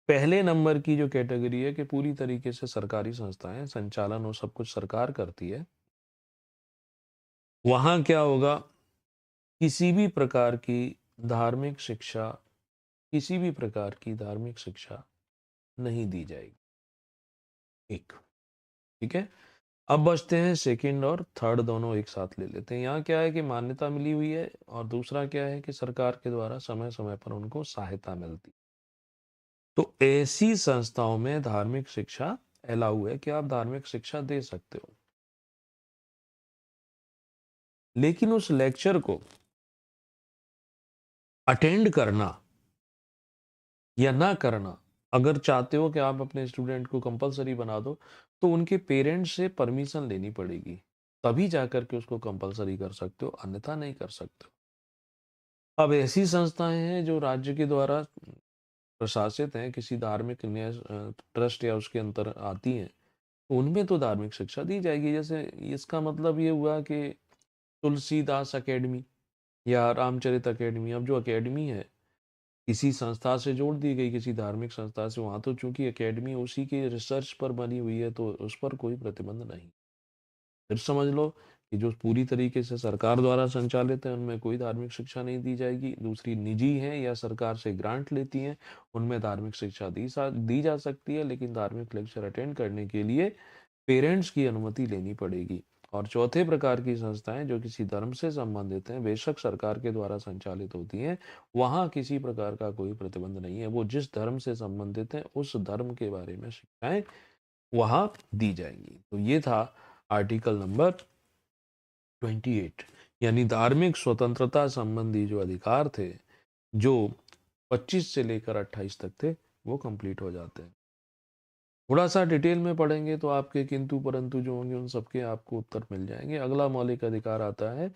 पहले नंबर की जो कैटेगरी है कि पूरी तरीके से सरकारी संस्थाएं, संचालन और सब कुछ सरकार करती है, वहां क्या होगा, किसी भी प्रकार की धार्मिक शिक्षा, किसी भी प्रकार की धार्मिक शिक्षा नहीं दी जाएगी। एक, ठीक है। अब बचते हैं सेकंड और थर्ड, दोनों एक साथ ले लेते हैं। यहाँ क्या है कि मान्यता मिली हुई है, और दूसरा क्या है कि सरकार के द्वारा समय समय पर उनको सहायता मिलती। तो ऐसी संस्थाओं में धार्मिक शिक्षा अलाउ है कि आप धार्मिक शिक्षा दे सकते हो, लेकिन उस लेक्चर को अटेंड करना या ना करना, अगर चाहते हो कि आप अपने स्टूडेंट को कंपलसरी बना दो, तो उनके पेरेंट्स से परमिशन लेनी पड़ेगी, तभी जाकर के उसको कंपलसरी कर सकते हो, अन्यथा नहीं कर सकते हो। अब ऐसी संस्थाएं हैं जो राज्य के द्वारा प्रशासित हैं, किसी धार्मिक न्यास ट्रस्ट या उसके अंतर आती हैं, तो उनमें तो धार्मिक शिक्षा दी जाएगी। जैसे इसका मतलब ये हुआ कि तुलसीदास अकेडमी या रामचरित अकेडमी, अब जो अकेडमी है किसी संस्था से जोड़ दी गई, किसी धार्मिक संस्था से, वहां तो चूंकि एकेडमी उसी के रिसर्च पर बनी हुई है तो उस पर कोई प्रतिबंध नहीं। फिर समझ लो कि जो पूरी तरीके से सरकार द्वारा संचालित है उनमें कोई धार्मिक शिक्षा नहीं दी जाएगी। दूसरी निजी है या सरकार से ग्रांट लेती हैं, उनमें धार्मिक शिक्षा दी जा सकती है, लेकिन धार्मिक लेक्चर अटेंड करने के लिए पेरेंट्स की अनुमति लेनी पड़ेगी। और चौथे प्रकार की संस्थाएं जो किसी धर्म से संबंधित हैं, बेशक सरकार के द्वारा संचालित होती हैं, वहां किसी प्रकार का कोई प्रतिबंध नहीं है। वो जिस धर्म से संबंधित है उस धर्म के बारे में शिक्षाएं वहां दी जाएंगी। तो ये था आर्टिकल नंबर 28, यानी धार्मिक स्वतंत्रता संबंधी जो अधिकार थे, जो 25 से लेकर 28 तक थे, वो कंप्लीट हो जाते हैं। थोड़ा सा डिटेल में पढ़ेंगे तो आपके किंतु परंतु जो होंगे उन सबके आपको उत्तर मिल जाएंगे। अगला मौलिक अधिकार आता है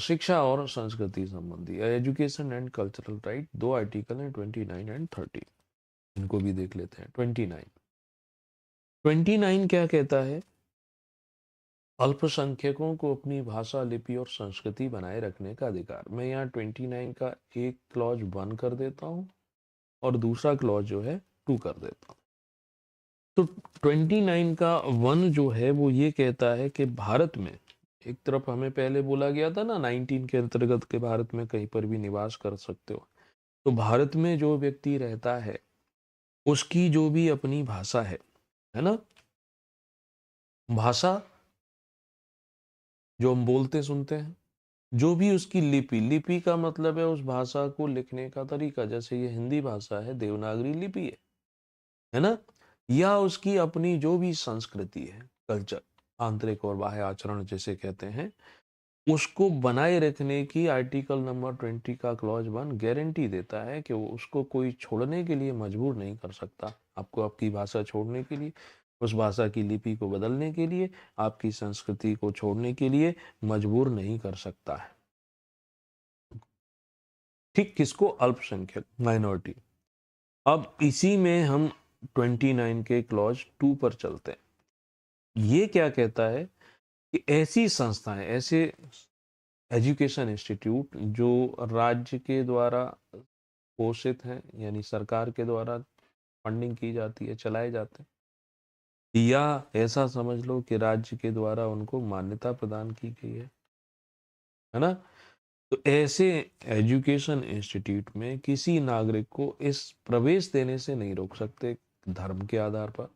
शिक्षा और संस्कृति संबंधी, education and cultural right. 2 article हैं, 29 एंड 30। इनको भी देख लेते हैं। 29 क्या कहता है, अल्पसंख्यकों को अपनी भाषा, लिपि और संस्कृति बनाए रखने का अधिकार। मैं यहाँ 29 का एक क्लॉज 1 कर देता हूँ और दूसरा क्लॉज जो है 2 कर देता हूँ। तो 29 का 1 जो है वो ये कहता है कि भारत में, एक तरफ हमें पहले बोला गया था ना 19 के अंतर्गत के भारत में कहीं पर भी निवास कर सकते हो, तो भारत में जो व्यक्ति रहता है उसकी जो भी अपनी भाषा है ना, भाषा जो हम बोलते सुनते हैं, जो भी उसकी लिपि, लिपि का मतलब है उस भाषा को लिखने का तरीका, जैसे ये हिंदी भाषा है, देवनागरी लिपि है ना, या उसकी अपनी जो भी संस्कृति है, कल्चर, आंतरिक और बाह्य आचरण जैसे कहते हैं, उसको बनाए रखने की आर्टिकल नंबर 20 का क्लॉज 1 गारंटी देता है कि वो उसको कोई छोड़ने के लिए मजबूर नहीं कर सकता। आपको आपकी भाषा छोड़ने के लिए, उस भाषा की लिपि को बदलने के लिए, आपकी संस्कृति को छोड़ने के लिए मजबूर नहीं कर सकता है। ठीक, किसको? अल्पसंख्यक, माइनॉरिटी। अब इसी में हम 29 के क्लॉज 2 पर चलते हैं। ये क्या कहता है कि ऐसी संस्थाएं, ऐसे एजुकेशन इंस्टीट्यूट जो राज्य के द्वारा पोषित हैं, यानी सरकार के द्वारा फंडिंग की जाती है, चलाए जाते हैं, या ऐसा समझ लो कि राज्य के द्वारा उनको मान्यता प्रदान की गई है ना, तो ऐसे एजुकेशन इंस्टीट्यूट में किसी नागरिक को इस प्रवेश देने से नहीं रोक सकते, धर्म के आधार पर,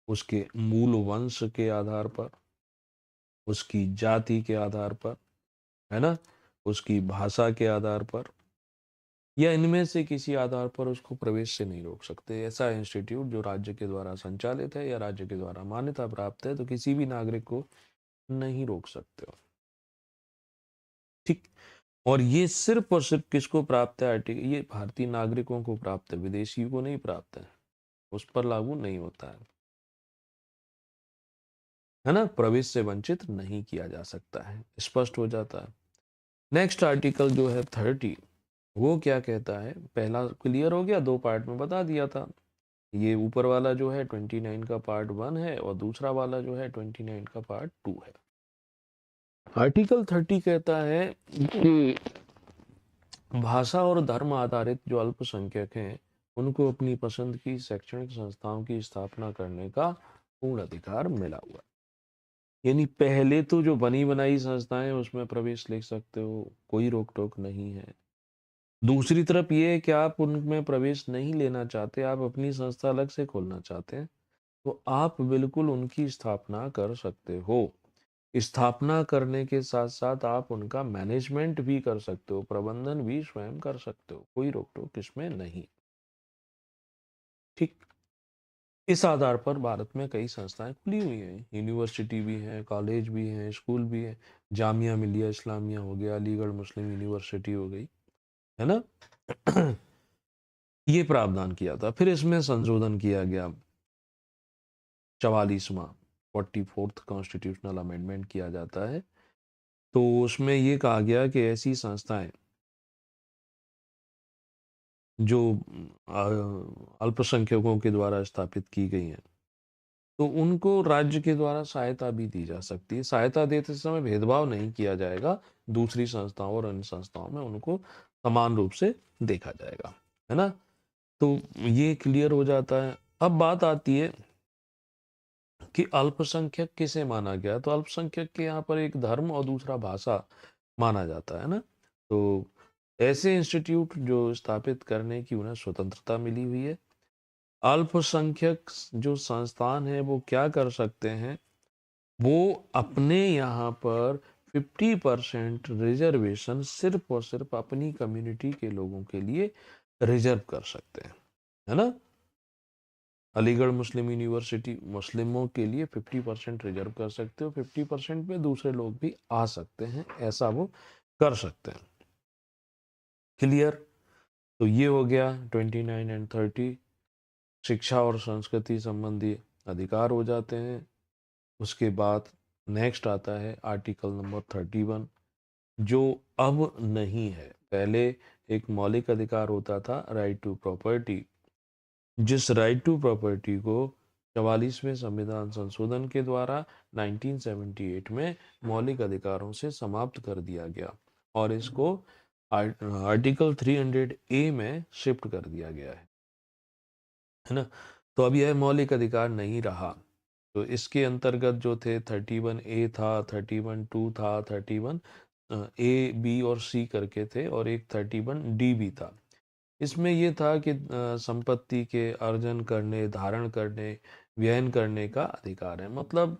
उसके मूल वंश के आधार पर, उसकी जाति के आधार पर, है ना, उसकी भाषा के आधार पर, या इनमें से किसी आधार पर उसको प्रवेश से नहीं रोक सकते। ऐसा इंस्टीट्यूट जो राज्य के द्वारा संचालित है या राज्य के द्वारा मान्यता प्राप्त है, तो किसी भी नागरिक को नहीं रोक सकते हो। ठीक। और ये सिर्फ और सिर्फ किसको प्राप्त है? आर्टिकल, ये भारतीय नागरिकों को प्राप्त है, विदेशी को नहीं प्राप्त है, उस पर लागू नहीं होता है ना। प्रवेश से वंचित नहीं किया जा सकता है, स्पष्ट हो जाता है। नेक्स्ट आर्टिकल जो है 30, वो क्या कहता है? पहला क्लियर हो गया, दो पार्ट में बता दिया था। ये ऊपर वाला जो है 29 का पार्ट 1 है, और दूसरा वाला जो है 29 का पार्ट 2 है। आर्टिकल 30 कहता है कि भाषा और धर्म आधारित जो अल्पसंख्यक हैं, उनको अपनी पसंद की शैक्षणिक संस्थाओं की स्थापना करने का पूर्ण अधिकार मिला हुआ है। यानी पहले तो जो बनी बनाई संस्थाएं हैं, उसमें प्रवेश ले सकते हो, कोई रोक टोक नहीं है। दूसरी तरफ ये है कि आप उनमें प्रवेश नहीं लेना चाहते, आप अपनी संस्था अलग से खोलना चाहते हैं, तो आप बिल्कुल उनकी स्थापना कर सकते हो। स्थापना करने के साथ साथ आप उनका मैनेजमेंट भी कर सकते हो, प्रबंधन भी स्वयं कर सकते हो, कोई रोक टोक इसमें नहीं। ठीक। इस आधार पर भारत में कई संस्थाएं खुली हुई हैं, यूनिवर्सिटी भी है, कॉलेज भी है, स्कूल भी है। जामिया मिलिया इस्लामिया हो गया, अलीगढ़ मुस्लिम यूनिवर्सिटी हो गई, है ना। ये प्रावधान किया था, फिर इसमें संशोधन किया गया, 44वां 44th कॉन्स्टिट्यूशनल अमेंडमेंट किया जाता है। तो उसमें ये कहा गया कि ऐसी संस्थाएं जो अल्पसंख्यकों के द्वारा स्थापित की गई हैं, तो उनको राज्य के द्वारा सहायता भी दी जा सकती है। सहायता देते समय भेदभाव नहीं किया जाएगा, दूसरी संस्थाओं और अन्य संस्थाओं में उनको समान रूप से देखा जाएगा, है ना। तो ये क्लियर हो जाता है। अब बात आती है कि अल्पसंख्यक किसे माना गया? तो अल्पसंख्यक के यहाँ पर एक धर्म और दूसरा भाषा माना जाता है ना। तो ऐसे इंस्टीट्यूट जो स्थापित करने की उन्हें स्वतंत्रता मिली हुई है। अल्पसंख्यक जो संस्थान है वो क्या कर सकते हैं? वो अपने यहाँ पर 50% रिजर्वेशन सिर्फ और सिर्फ अपनी कम्युनिटी के लोगों के लिए रिजर्व कर सकते हैं, है ना। अलीगढ़ मुस्लिम यूनिवर्सिटी मुस्लिमों के लिए 50% रिजर्व कर सकते हो, 50% में दूसरे लोग भी आ सकते हैं, ऐसा वो कर सकते हैं। क्लियर। तो ये हो गया 29 एंड 30। शिक्षा और संस्कृति संबंधी अधिकार हो जाते हैं। उसके बाद नेक्स्ट आता है आर्टिकल नंबर 31, जो अब नहीं है। पहले एक मौलिक अधिकार होता था, राइट टू प्रॉपर्टी, जिस राइट टू प्रॉपर्टी को 44वें संविधान संशोधन के द्वारा 1978 में मौलिक अधिकारों से समाप्त कर दिया गया, और इसको आर्टिकल 300 ए में शिफ्ट कर दिया गया है ना। तो अब यह मौलिक अधिकार नहीं रहा। तो इसके अंतर्गत जो थे 31 ए था, 31 टू था, 31 ए बी और सी करके थे, और एक 31 डी भी था। इसमें ये था कि संपत्ति के अर्जन करने, धारण करने, व्ययन करने का अधिकार है। मतलब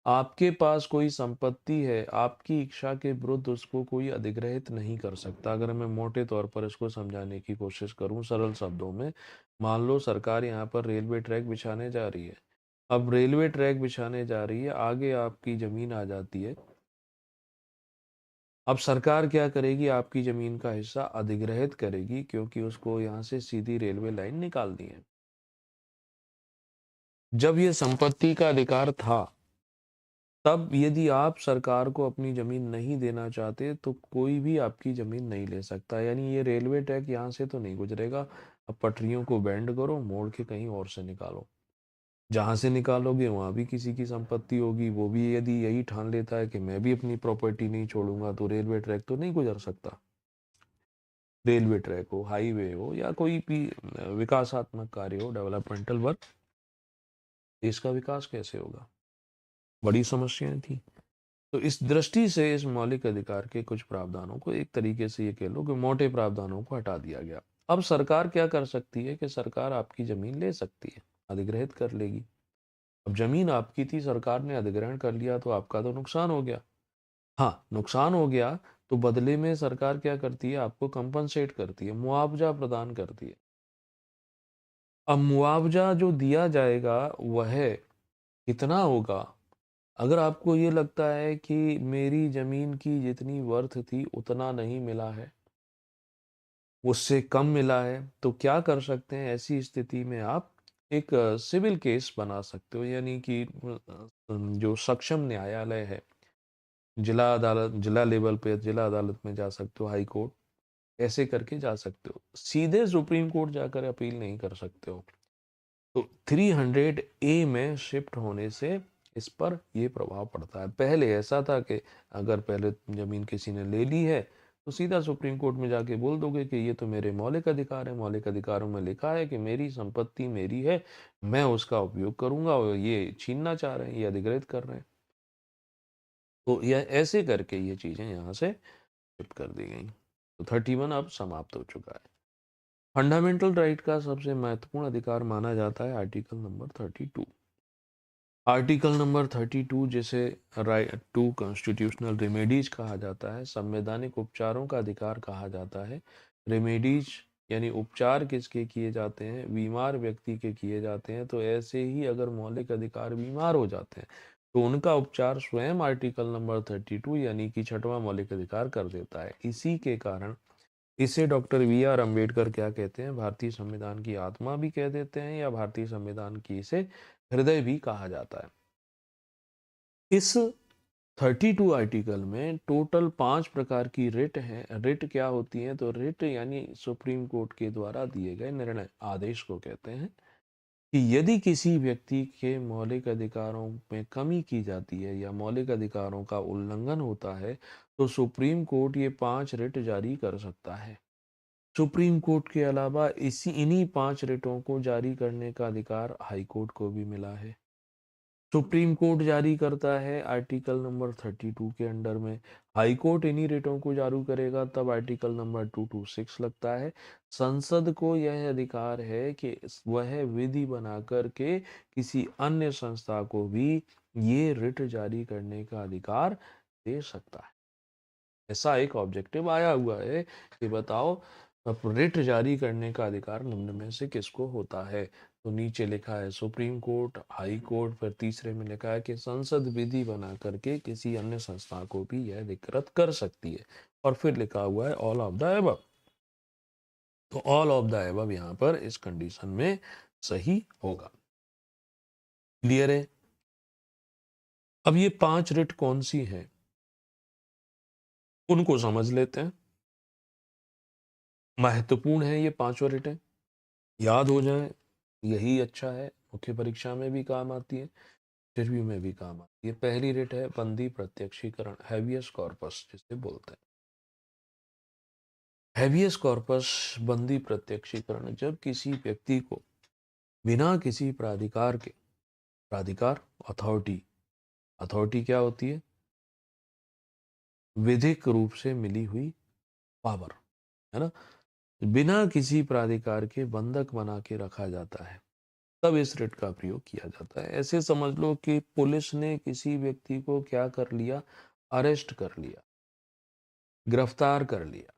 आपके पास कोई संपत्ति है, आपकी इच्छा के विरुद्ध उसको कोई अधिग्रहित नहीं कर सकता। अगर मैं मोटे तौर पर इसको समझाने की कोशिश करूं सरल शब्दों में, मान लो सरकार यहाँ पर रेलवे ट्रैक बिछाने जा रही है। अब रेलवे ट्रैक बिछाने जा रही है, आगे आपकी जमीन आ जाती है। अब सरकार क्या करेगी? आपकी जमीन का हिस्सा अधिग्रहित करेगी, क्योंकि उसको यहाँ से सीधी रेलवे लाइन निकालनी है। जब ये संपत्ति का अधिकार था, तब यदि आप सरकार को अपनी जमीन नहीं देना चाहते, तो कोई भी आपकी जमीन नहीं ले सकता। यानी ये रेलवे ट्रैक यहाँ से तो नहीं गुजरेगा। अब पटरियों को बेंड करो, मोड़ के कहीं और से निकालो। जहां से निकालोगे वहां भी किसी की संपत्ति होगी। वो भी यदि यही ठान लेता है कि मैं भी अपनी प्रॉपर्टी नहीं छोड़ूंगा, तो रेलवे ट्रैक तो नहीं गुजर सकता। रेलवे ट्रैक हो, हाईवे हो, या कोई भी विकासात्मक कार्य हो, डेवलपमेंटल वर्क, देश का विकास कैसे होगा? बड़ी समस्याएं थी। तो इस दृष्टि से इस मौलिक अधिकार के कुछ प्रावधानों को, एक तरीके से ये कह लो कि मोटे प्रावधानों को हटा दिया गया। अब सरकार क्या कर सकती है कि सरकार आपकी जमीन ले सकती है, अधिग्रहित कर लेगी। अब जमीन आपकी थी, सरकार ने अधिग्रहण कर लिया, तो आपका तो नुकसान हो गया। हाँ, नुकसान हो गया, तो बदले में सरकार क्या करती है? आपको कंपनसेट करती है, मुआवजा प्रदान करती है। अब मुआवजा जो दिया जाएगा वह कितना होगा? अगर आपको ये लगता है कि मेरी ज़मीन की जितनी वर्थ थी उतना नहीं मिला है, उससे कम मिला है, तो क्या कर सकते हैं ऐसी स्थिति में आप एक सिविल केस बना सकते हो, यानी कि जो सक्षम न्यायालय है, जिला अदालत, जिला लेवल पे जिला अदालत में जा सकते हो, हाई कोर्ट, ऐसे करके जा सकते हो। सीधे सुप्रीम कोर्ट जाकर अपील नहीं कर सकते हो। तो 300 ए में शिफ्ट होने से इस पर ये प्रभाव पड़ता है। पहले ऐसा था कि अगर पहले ज़मीन किसी ने ले ली है, तो सीधा सुप्रीम कोर्ट में जाके बोल दोगे कि ये तो मेरे मौलिक अधिकार है, मौलिक अधिकारों में लिखा है कि मेरी संपत्ति मेरी है, मैं उसका उपयोग करूँगा और ये छीनना चाह रहे हैं, ये अधिग्रहित कर रहे हैं। तो यह ऐसे करके ये चीज़ें यहाँ से शिफ्ट कर दी गई। तो 31 अब समाप्त हो चुका है। फंडामेंटल राइट का सबसे महत्वपूर्ण अधिकार माना जाता है आर्टिकल नंबर 32। आर्टिकल नंबर 32 जिसे राइट टू कॉन्स्टिट्यूशनल रेमेडीज कहा जाता है, संवैधानिक उपचारों का अधिकार कहा जाता है। रेमेडीज यानी उपचार किसके किए जाते हैं? बीमार व्यक्ति के किए जाते हैं। तो ऐसे ही अगर मौलिक अधिकार बीमार हो जाते हैं तो उनका उपचार स्वयं आर्टिकल नंबर 32 यानी कि छठवां मौलिक अधिकार कर देता है। इसी के कारण इसे डॉक्टर वी आर अम्बेडकर क्या कहते हैं? भारतीय संविधान की आत्मा भी कह देते हैं, या भारतीय संविधान की इसे हृदय भी कहा जाता है। इस 32 आर्टिकल में टोटल 5 प्रकार की रिट हैं। रिट क्या होती है? तो रिट यानी सुप्रीम कोर्ट के द्वारा दिए गए निर्णय, आदेश को कहते हैं कि यदि किसी व्यक्ति के मौलिक अधिकारों में कमी की जाती है या मौलिक अधिकारों का उल्लंघन होता है, तो सुप्रीम कोर्ट ये 5 रिट जारी कर सकता है। सुप्रीम कोर्ट के अलावा इन्हीं 5 रिटों को जारी करने का अधिकार हाई कोर्ट को भी मिला है। सुप्रीम कोर्ट जारी करता है आर्टिकल नंबर 32 के अंडर में, हाई कोर्ट इन्हीं रिटों को जारी करेगा, तब आर्टिकल नंबर 226 लगता है। संसद को यह अधिकार है कि वह विधि बना करके किसी अन्य संस्था को भी ये रिट जारी करने का अधिकार दे सकता है। ऐसा एक ऑब्जेक्टिव आया हुआ है कि बताओ अब रिट जारी करने का अधिकार निम्न में से किसको होता है? तो नीचे लिखा है सुप्रीम कोर्ट, हाई कोर्ट, फिर तीसरे में लिखा है कि संसद विधि बना करके किसी अन्य संस्था को भी यह अधिकृत कर सकती है, और फिर लिखा हुआ है ऑल ऑफ द एबव। तो ऑल ऑफ द एबव यहाँ पर इस कंडीशन में सही होगा। क्लियर है? अब ये 5 रिट कौन सी हैं उनको समझ लेते हैं। महत्वपूर्ण है ये पांचों रिटें, याद हो जाए यही अच्छा है। मुख्य परीक्षा में भी काम आती है, इंटरव्यू में भी काम आती है। पहली रिट है बंदी प्रत्यक्षीकरण, हैबियस कॉर्पस जिसे बोलते हैं। हैबियस कॉर्पस बंदी प्रत्यक्षीकरण, जब किसी व्यक्ति को बिना किसी प्राधिकार के, प्राधिकार अथॉरिटी, अथॉरिटी क्या होती है? विधिक रूप से मिली हुई पावर, है ना? बिना किसी प्राधिकार के बंधक बना के रखा जाता है, तब इस रिट का प्रयोग किया जाता है। ऐसे समझ लो कि पुलिस ने किसी व्यक्ति को क्या कर लिया? अरेस्ट कर लिया, गिरफ्तार कर लिया।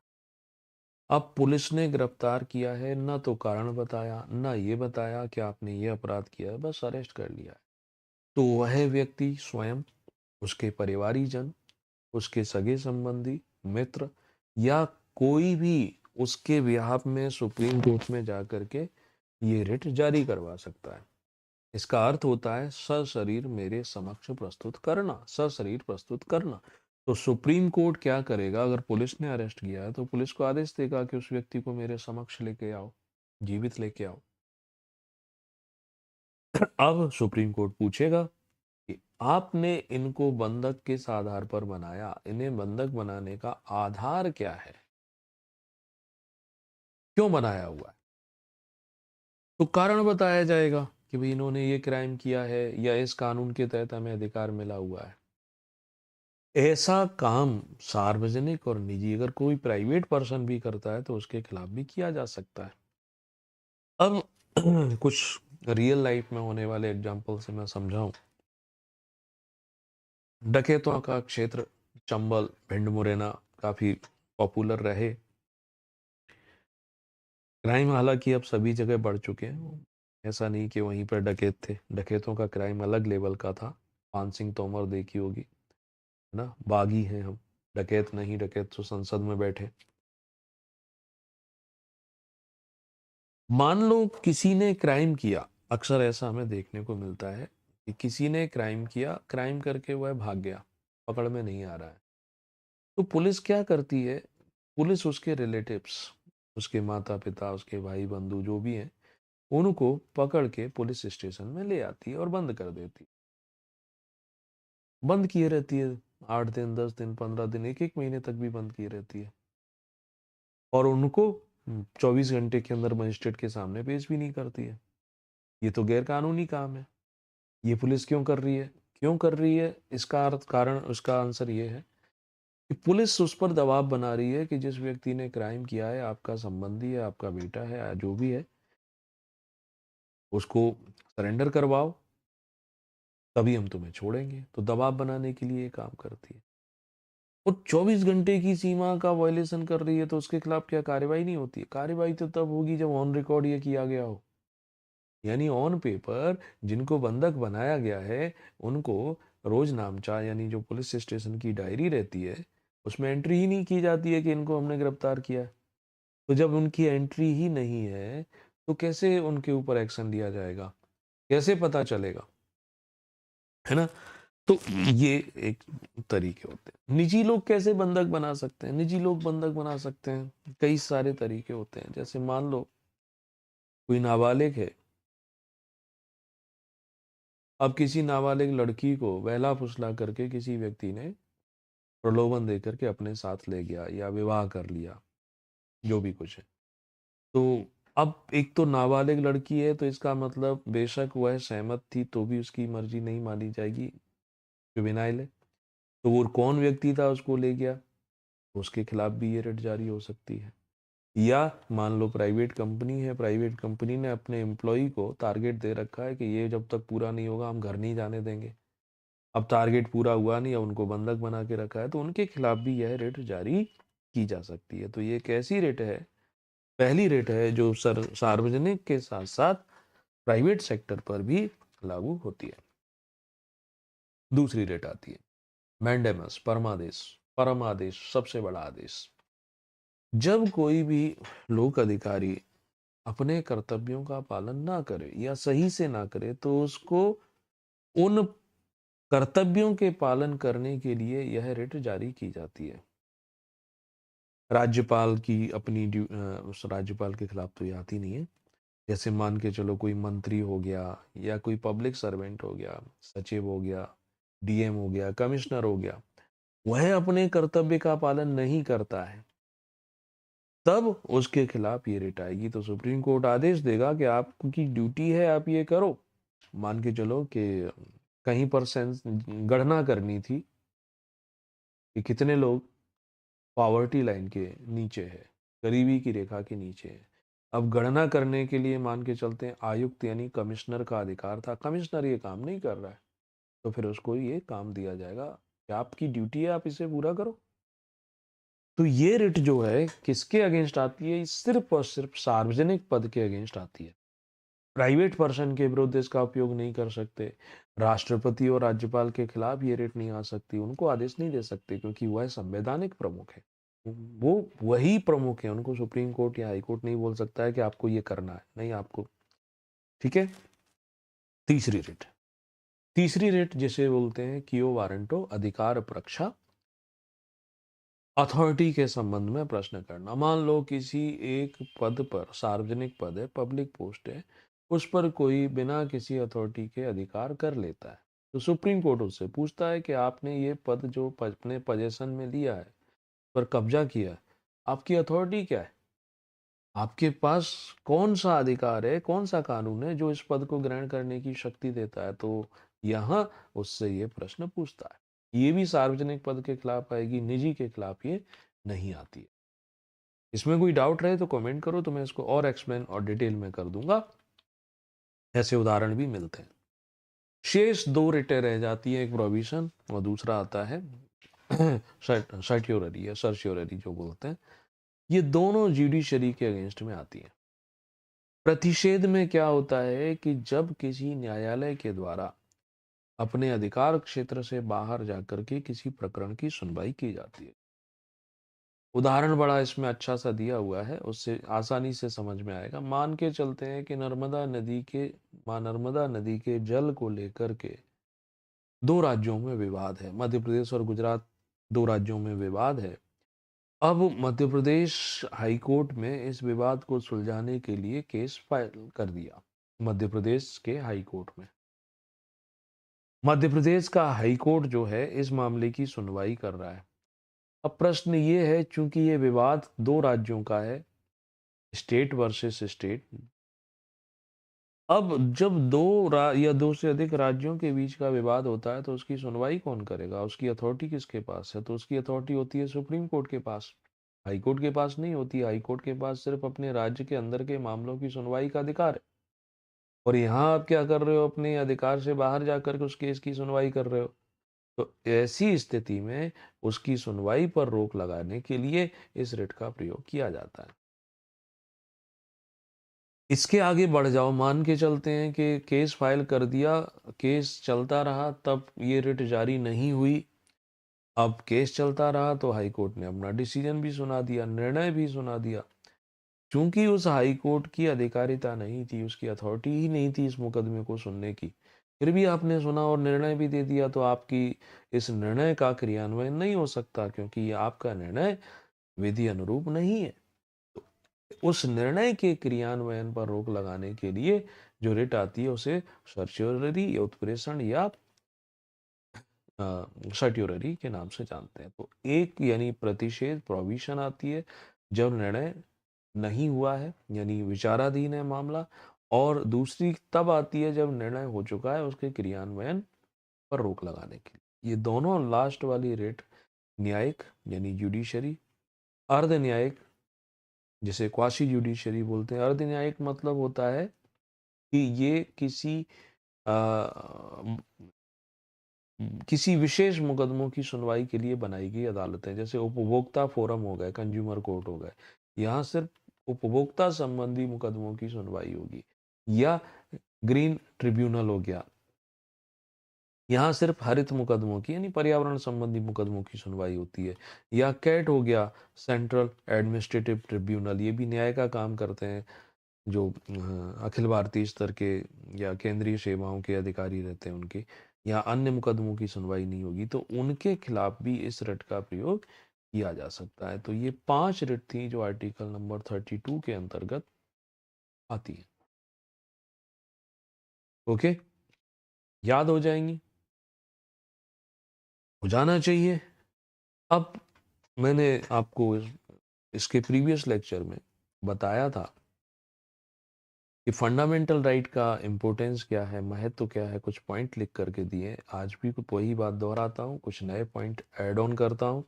अब पुलिस ने गिरफ्तार किया है, ना तो कारण बताया, ना ये बताया कि आपने ये अपराध किया है, बस अरेस्ट कर लिया है। तो वह व्यक्ति स्वयं, उसके परिवारीजन, उसके सगे संबंधी, मित्र, या कोई भी उसके बिहाफ में सुप्रीम कोर्ट में जाकर के ये रिट जारी करवा सकता है। इसका अर्थ होता है सशरीर मेरे समक्ष प्रस्तुत करना, सशरीर प्रस्तुत करना। तो सुप्रीम कोर्ट क्या करेगा? अगर पुलिस ने अरेस्ट किया है तो पुलिस को आदेश देगा कि उस व्यक्ति को मेरे समक्ष लेके आओ, जीवित लेके आओ। अब सुप्रीम कोर्ट पूछेगा कि आपने इनको बंधक किस आधार पर बनाया, इन्हें बंधक बनाने का आधार क्या है, क्यों बनाया हुआ है? तो कारण बताया जाएगा कि भाई इन्होंने ये क्राइम किया है या इस कानून के तहत हमें अधिकार मिला हुआ है। ऐसा काम सार्वजनिक और निजी, अगर कोई प्राइवेट पर्सन भी करता है तो उसके खिलाफ भी किया जा सकता है। अब कुछ रियल लाइफ में होने वाले एग्जाम्पल से मैं समझाऊं। डकैतों का क्षेत्र चंबल, भिंड, मुरैना काफी पॉपुलर रहे। क्राइम हालांकि अब सभी जगह बढ़ चुके हैं, ऐसा नहीं कि वहीं पर डकैत थे। डकैतों का क्राइम अलग लेवल का था, पान सिंह तोमर देखी होगी, है ना, बागी हैं हम, डकैत नहीं, डकैत तो संसद में बैठे। मान लो किसी ने क्राइम किया, अक्सर ऐसा हमें देखने को मिलता है कि किसी ने क्राइम किया, क्राइम करके वह भाग गया, पकड़ में नहीं आ रहा है, तो पुलिस क्या करती है? पुलिस उसके रिलेटिव्स, उसके माता पिता, उसके भाई बंधु जो भी हैं, उनको पकड़ के पुलिस स्टेशन में ले आती है और बंद कर देती है। बंद किए रहती है, 8 दिन, 10 दिन, 15 दिन, एक एक महीने तक भी बंद किए रहती है, और उनको 24 घंटे के अंदर मजिस्ट्रेट के सामने पेश भी नहीं करती है। ये तो गैर कानूनी काम है। ये पुलिस क्यों कर रही है? क्यों कर रही है? इसका कारण, उसका आंसर ये है कि पुलिस उस पर दबाव बना रही है कि जिस व्यक्ति ने क्राइम किया है, आपका संबंधी है, आपका बेटा है, या जो भी है, उसको सरेंडर करवाओ, तभी हम तुम्हें छोड़ेंगे। तो दबाव बनाने के लिए ये काम करती है। वो 24 घंटे की सीमा का वायलेशन कर रही है, तो उसके खिलाफ क्या कार्रवाई नहीं होती है? कार्रवाई तो तब होगी जब ऑन रिकॉर्ड ये किया गया हो, यानी ऑन पेपर जिनको बंधक बनाया गया है, उनको रोज नामचा, यानी जो पुलिस स्टेशन की डायरी रहती है, उसमें एंट्री ही नहीं की जाती है कि इनको हमने गिरफ्तार किया है। तो जब उनकी एंट्री ही नहीं है, तो कैसे उनके ऊपर एक्शन लिया जाएगा? कैसे पता चलेगा? है ना? तो ये एक तरीके होते हैं। निजी लोग कैसे बंधक बना सकते हैं? निजी लोग बंधक बना सकते हैं, कई सारे तरीके होते हैं। जैसे मान लो कोई नाबालिग है, अब किसी नाबालिग लड़की को बहला फुसला करके किसी व्यक्ति ने प्रलोभन दे करके अपने साथ ले गया या विवाह कर लिया, जो भी कुछ है, तो अब एक तो नाबालिग लड़की है, तो इसका मतलब बेशक वह सहमत थी तो भी उसकी मर्जी नहीं मानी जाएगी, जुवेनाइल है। तो वो कौन व्यक्ति था उसको ले गया, उसके खिलाफ भी ये रिट जारी हो सकती है। या मान लो प्राइवेट कंपनी है, प्राइवेट कंपनी ने अपने एम्प्लॉय को टारगेट दे रखा है कि ये जब तक पूरा नहीं होगा हम घर नहीं जाने देंगे। अब टारगेट पूरा हुआ नहीं, अब उनको बंधक बना के रखा है, तो उनके खिलाफ भी यह रिट जारी की जा सकती है। तो ये एक ऐसी रिट है, पहली रिट है जो सार्वजनिक के साथ साथ प्राइवेट सेक्टर पर भी लागू होती है। दूसरी रिट आती है मैंडेमस, परमादेश। परमादेश सबसे बड़ा आदेश। जब कोई भी लोक अधिकारी अपने कर्तव्यों का पालन ना करे या सही से ना करे, तो उसको उन कर्तव्यों के पालन करने के लिए यह रिट जारी की जाती है। राज्यपाल की अपनी उस राज्यपाल के खिलाफ तो ये आती नहीं है। जैसे मान के चलो कोई मंत्री हो गया या कोई पब्लिक सर्वेंट हो गया, सचिव हो गया, डीएम हो गया, कमिश्नर हो गया, वह अपने कर्तव्य का पालन नहीं करता है, तब उसके खिलाफ ये रिट आएगी। तो सुप्रीम कोर्ट आदेश देगा कि आपकी ड्यूटी है, आप ये करो। मान के चलो कि कहीं पर सेंस गणना करनी थी कि कितने लोग पॉवर्टी लाइन के नीचे है, गरीबी की रेखा के नीचे है। अब गणना करने के लिए मान के चलते हैं आयुक्त यानी कमिश्नर का अधिकार था, कमिश्नर ये काम नहीं कर रहा है, तो फिर उसको ये काम दिया जाएगा कि आपकी ड्यूटी है, आप इसे पूरा करो। तो ये रिट जो है किसके अगेंस्ट आती है? सिर्फ और सिर्फ सार्वजनिक पद के अगेंस्ट आती है। प्राइवेट पर्सन के विरुद्ध इसका उपयोग नहीं कर सकते। राष्ट्रपति और राज्यपाल के खिलाफ ये रिट नहीं आ सकती, उनको आदेश नहीं दे सकते, क्योंकि वह संवैधानिक प्रमुख है। वो वही प्रमुख है, उनको सुप्रीम कोर्ट या हाई कोर्ट नहीं बोल सकता है कि आपको ये करना है, नहीं आपको। ठीक है। तीसरी रिट, तीसरी रिट जिसे बोलते हैं कियो वारंटो, अधिकार परीक्षा। अथॉरिटी के संबंध में प्रश्न करना। मान लो किसी एक पद पर, सार्वजनिक पद है, पब्लिक पोस्ट है, उस पर कोई बिना किसी अथॉरिटी के अधिकार कर लेता है, तो सुप्रीम कोर्ट उससे पूछता है कि आपने ये पद जो अपने पोजीशन में लिया है, पर कब्जा किया है, आपकी अथॉरिटी क्या है? आपके पास कौन सा अधिकार है, कौन सा कानून है जो इस पद को ग्रहण करने की शक्ति देता है? तो यहाँ उससे ये प्रश्न पूछता है। ये भी सार्वजनिक पद के खिलाफ आएगी, निजी के खिलाफ ये नहीं आती है। इसमें कोई डाउट रहे तो कमेंट करो, तो मैं इसको और एक्सप्लेन और डिटेल में कर दूंगा। ऐसे उदाहरण भी मिलते हैं। शेष दो रिटें रह जाती है, एक प्रोविजन और दूसरा आता है सर्ट्योररी या सर्च्योररी जो बोलते हैं। ये दोनों जुडिशरी के अगेंस्ट में आती है। प्रतिषेध में क्या होता है कि जब किसी न्यायालय के द्वारा अपने अधिकार क्षेत्र से बाहर जाकर के किसी प्रकरण की सुनवाई की जाती है। उदाहरण बड़ा इसमें अच्छा सा दिया हुआ है, उससे आसानी से समझ में आएगा। मान के चलते हैं कि माँ नर्मदा नदी के जल को लेकर के 2 राज्यों में विवाद है। मध्य प्रदेश और गुजरात 2 राज्यों में विवाद है। अब मध्य प्रदेश हाई कोर्ट में इस विवाद को सुलझाने के लिए केस फाइल कर दिया। मध्य प्रदेश के हाई कोर्ट में। मध्य प्रदेश का हाई कोर्ट जो है इस मामले की सुनवाई कर रहा है। अब प्रश्न ये है, चूंकि ये विवाद 2 राज्यों का है, स्टेट वर्सेस स्टेट। अब जब 2 से अधिक राज्यों के बीच का विवाद होता है तो उसकी सुनवाई कौन करेगा? उसकी अथॉरिटी किसके पास है? तो उसकी अथॉरिटी होती है सुप्रीम कोर्ट के पास। हाई कोर्ट के पास नहीं होती। हाई कोर्ट के पास सिर्फ अपने राज्य के अंदर के मामलों की सुनवाई का अधिकार है। और यहाँ आप क्या कर रहे हो? अपने अधिकार से बाहर जाकर के उस केस की सुनवाई कर रहे हो। तो ऐसी स्थिति में उसकी सुनवाई पर रोक लगाने के लिए इस रिट का प्रयोग किया जाता है। इसके आगे बढ़ जाओ, मान के चलते हैं कि केस फाइल कर दिया, केस चलता रहा, तब ये रिट जारी नहीं हुई। अब केस चलता रहा तो हाई कोर्ट ने अपना डिसीजन भी सुना दिया, निर्णय भी सुना दिया। चूंकि उस हाई कोर्ट की अधिकारिता नहीं थी, उसकी अथॉरिटी ही नहीं थी इस मुकदमे को सुनने की, फिर भी आपने सुना और निर्णय भी दे दिया, तो आपकी इस निर्णय का क्रियान्वयन नहीं हो सकता, क्योंकि ये आपका निर्णय विधि अनुरूप नहीं है। उस निर्णय के क्रियान्वयन पर रोक लगाने के लिए जो रिट आती है उसे सर्च्योररी या उत्प्रेषण या सर्ट्योररी के नाम से जानते हैं। तो एक यानी प्रतिषेध प्रोविशन आती है जब निर्णय नहीं हुआ है, यानी विचाराधीन है मामला, और दूसरी तब आती है जब निर्णय हो चुका है उसके क्रियान्वयन पर रोक लगाने के लिए। ये दोनों लास्ट वाली रिट न्यायिक यानी जुडिशरी, अर्ध न्यायिक जिसे क्वासी जुडिशरी बोलते हैं। अर्ध न्यायिक मतलब होता है कि ये किसी विशेष मुकदमों की सुनवाई के लिए बनाई गई अदालत है। जैसे उपभोक्ता फोरम हो गए, कंज्यूमर कोर्ट हो गए, यहाँ सिर्फ उपभोक्ता संबंधी मुकदमों की सुनवाई होगी। या ग्रीन ट्रिब्यूनल हो गया, यहाँ सिर्फ हरित मुकदमों की यानी पर्यावरण संबंधी मुकदमों की सुनवाई होती है। या कैट हो गया, सेंट्रल एडमिनिस्ट्रेटिव ट्रिब्यूनल, ये भी न्याय का काम करते हैं। जो अखिल भारतीय स्तर के या केंद्रीय सेवाओं के अधिकारी रहते हैं उनके, या अन्य मुकदमों की सुनवाई नहीं होगी तो उनके खिलाफ भी इस रिट का प्रयोग किया जा सकता है। तो ये 5 रिट थी जो आर्टिकल नंबर 32 के अंतर्गत आती है। ओके, याद हो जाएंगी, हो जाना चाहिए। अब मैंने आपको इसके प्रीवियस लेक्चर में बताया था कि फंडामेंटल राइट का इम्पोर्टेंस क्या है, महत्व क्या है, कुछ पॉइंट लिख करके दिए। आज भी वही बात दोहराता हूँ, कुछ नए पॉइंट ऐड ऑन करता हूँ।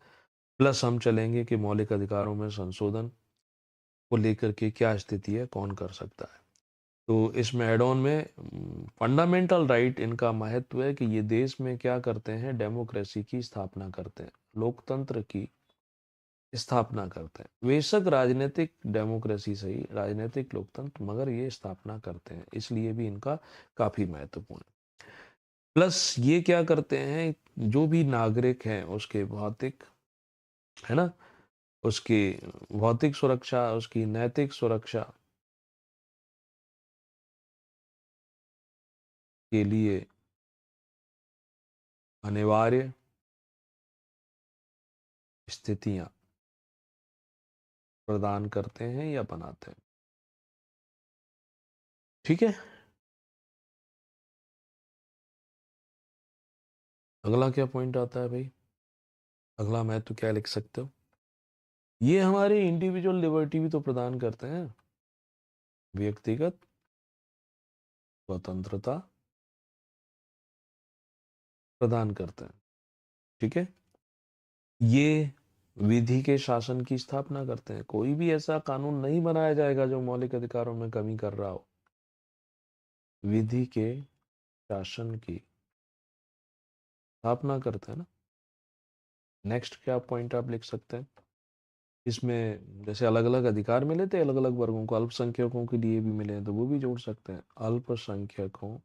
प्लस हम चलेंगे कि मौलिक अधिकारों में संशोधन को लेकर के क्या स्थिति है, कौन कर सकता है। तो इसमें ऐड ऑन में फंडामेंटल राइट, इनका महत्व है कि ये देश में क्या करते हैं, डेमोक्रेसी की स्थापना करते हैं, लोकतंत्र की स्थापना करते हैं। बेशक राजनीतिक डेमोक्रेसी सही, राजनीतिक लोकतंत्र, मगर ये स्थापना करते हैं, इसलिए भी इनका काफी महत्वपूर्ण है। प्लस ये क्या करते हैं, जो भी नागरिक हैं उसके भौतिक, है ना, उसकी भौतिक सुरक्षा, उसकी नैतिक सुरक्षा के लिए अनिवार्य स्थितियां प्रदान करते हैं या बनाते हैं। ठीक है, अगला क्या पॉइंट आता है भाई? अगला मैं तो क्या लिख सकते हो, ये हमारी इंडिविजुअल लिबर्टी भी तो प्रदान करते हैं, व्यक्तिगत स्वतंत्रता प्रदान करते हैं। ठीक है, ये विधि के शासन की स्थापना करते हैं। कोई भी ऐसा कानून नहीं बनाया जाएगा जो मौलिक अधिकारों में कमी कर रहा हो। विधि के शासन की स्थापना करते हैं ना। नेक्स्ट क्या पॉइंट आप लिख सकते हैं इसमें? जैसे अलग अलग अधिकार मिले थे अलग अलग वर्गों को, अल्पसंख्यकों के लिए भी मिले हैं तो वो भी जोड़ सकते हैं। अल्पसंख्यकों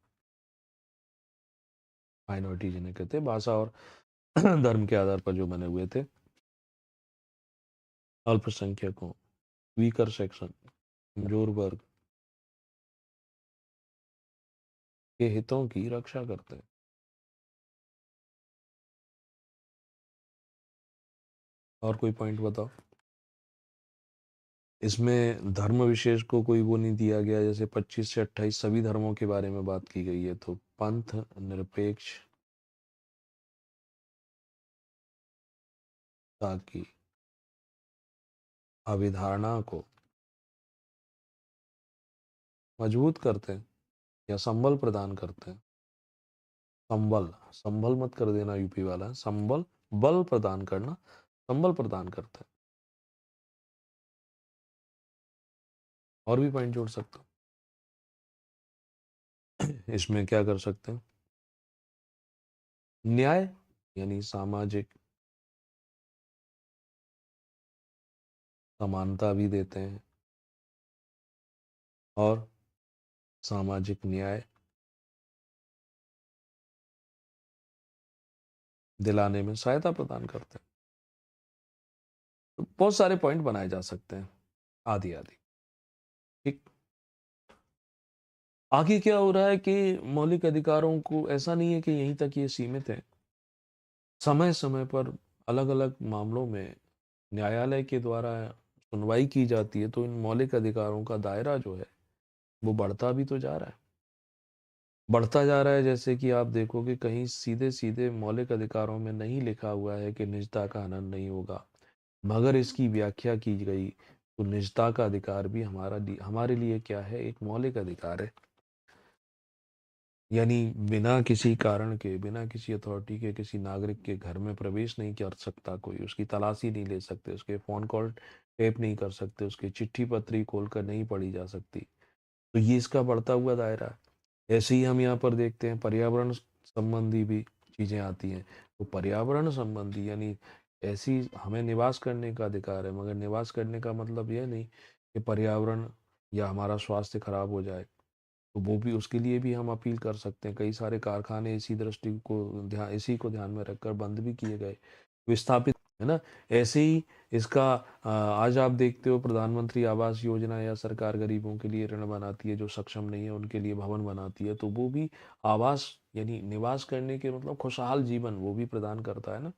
माइनॉरिटी जिन्हें कहते हैं, भाषा और धर्म के आधार पर जो बने हुए थे, अल्पसंख्यकों, वीकर सेक्शन, कमजोर वर्ग के हितों की रक्षा करते हैं। और कोई पॉइंट बताओ। इसमें धर्म विशेष को कोई वो नहीं दिया गया, जैसे 25 से 28 सभी धर्मों के बारे में बात की गई है, तो पंथ निरपेक्ष की अवधारणा को मजबूत करते हैं या संबल प्रदान करते हैं। संबल, संबल मत कर देना यूपी वाला, संबल, बल प्रदान करना, संबल प्रदान करते हैं। और भी पॉइंट जोड़ सकते हो। इसमें क्या कर सकते हैं, न्याय यानी सामाजिक समानता भी देते हैं, और सामाजिक न्याय दिलाने में सहायता प्रदान करते हैं। तो बहुत सारे पॉइंट बनाए जा सकते हैं, आदि आदि। ठीक। आगे क्या हो रहा है कि मौलिक अधिकारों को ऐसा नहीं है कि यहीं तक ये सीमित है, समय समय पर अलग अलग मामलों में न्यायालय के द्वारा सुनवाई की जाती है, तो इन मौलिक अधिकारों का दायरा जो है वो बढ़ता भी तो जा रहा है, बढ़ता जा रहा है। जैसे कि आप देखोगे कहीं सीधे सीधे मौलिक अधिकारों में नहीं लिखा हुआ है कि निजता का हनन नहीं होगा, मगर इसकी व्याख्या की गई तो निजता का अधिकार भी हमारे लिए क्या है, एक मौलिक अधिकार है। यानी बिना किसी कारण के, बिना किसी अथॉरिटी के किसी नागरिक के घर में प्रवेश नहीं कर सकता कोई, उसकी तलाशी नहीं ले सकते, उसके फोन कॉल टेप नहीं कर सकते, उसकी चिट्ठी पत्री खोलकर नहीं पढ़ी जा सकती। तो ये इसका बढ़ता हुआ दायरा है। ऐसे ही हम यहाँ पर देखते हैं पर्यावरण संबंधी भी चीजें आती हैं। तो पर्यावरण संबंधी यानी ऐसी हमें निवास करने का अधिकार है, मगर निवास करने का मतलब यह नहीं कि पर्यावरण या हमारा स्वास्थ्य खराब हो जाए, तो वो भी, उसके लिए भी हम अपील कर सकते हैं। कई सारे कारखाने इसी को ध्यान में रखकर बंद भी किए गए, विस्थापित, है ना। ऐसे ही इसका आज आप देखते हो प्रधानमंत्री आवास योजना, या सरकार गरीबों के लिए ऋण बनाती है, जो सक्षम नहीं है उनके लिए भवन बनाती है, तो वो भी आवास यानी निवास करने के मतलब खुशहाल जीवन वो भी प्रदान करता है ना।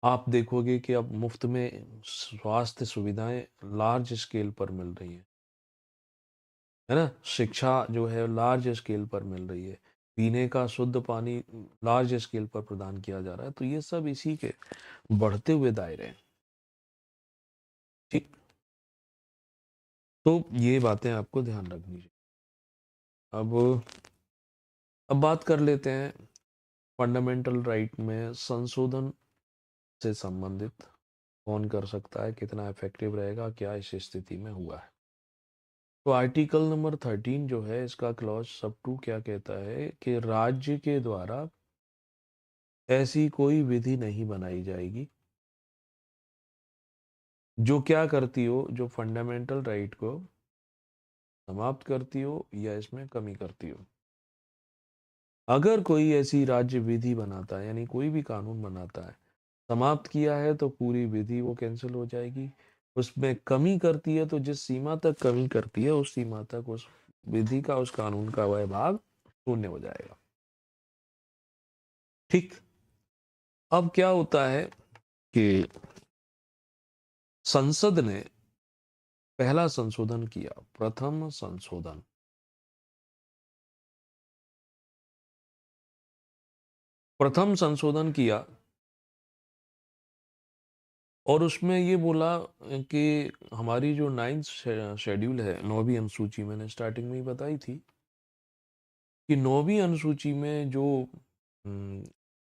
आप देखोगे कि अब मुफ्त में स्वास्थ्य सुविधाएं लार्ज स्केल पर मिल रही हैं, है ना। शिक्षा जो है लार्ज स्केल पर मिल रही है, पीने का शुद्ध पानी लार्ज स्केल पर प्रदान किया जा रहा है। तो ये सब इसी के बढ़ते हुए दायरे हैं। ठीक। तो ये बातें आपको ध्यान रखनी चाहिए। अब अब बात कर लेते हैं फंडामेंटल राइट में संशोधन से संबंधित कौन कर सकता है, कितना इफेक्टिव रहेगा, क्या इस स्थिति में हुआ है। तो आर्टिकल नंबर 13 जो है, इसका क्लॉज सब 2 क्या कहता है कि राज्य के द्वारा ऐसी कोई विधि नहीं बनाई जाएगी जो क्या करती हो, जो फंडामेंटल राइट को समाप्त करती हो या इसमें कमी करती हो। अगर कोई ऐसी राज्य विधि बनाता है, यानी कोई भी कानून बनाता है, समाप्त किया है तो पूरी विधि वो कैंसिल हो जाएगी। उसमें कमी करती है तो जिस सीमा तक कमी करती है उस सीमा तक उस विधि का, उस कानून का वह भाग शून्य हो जाएगा। ठीक। अब क्या होता है कि संसद ने पहला संशोधन किया, प्रथम संशोधन, प्रथम संशोधन किया, और उसमें ये बोला कि हमारी जो 9th शेड्यूल है, 9वीं अनुसूची, मैंने स्टार्टिंग में ही बताई थी कि 9वीं अनुसूची में जो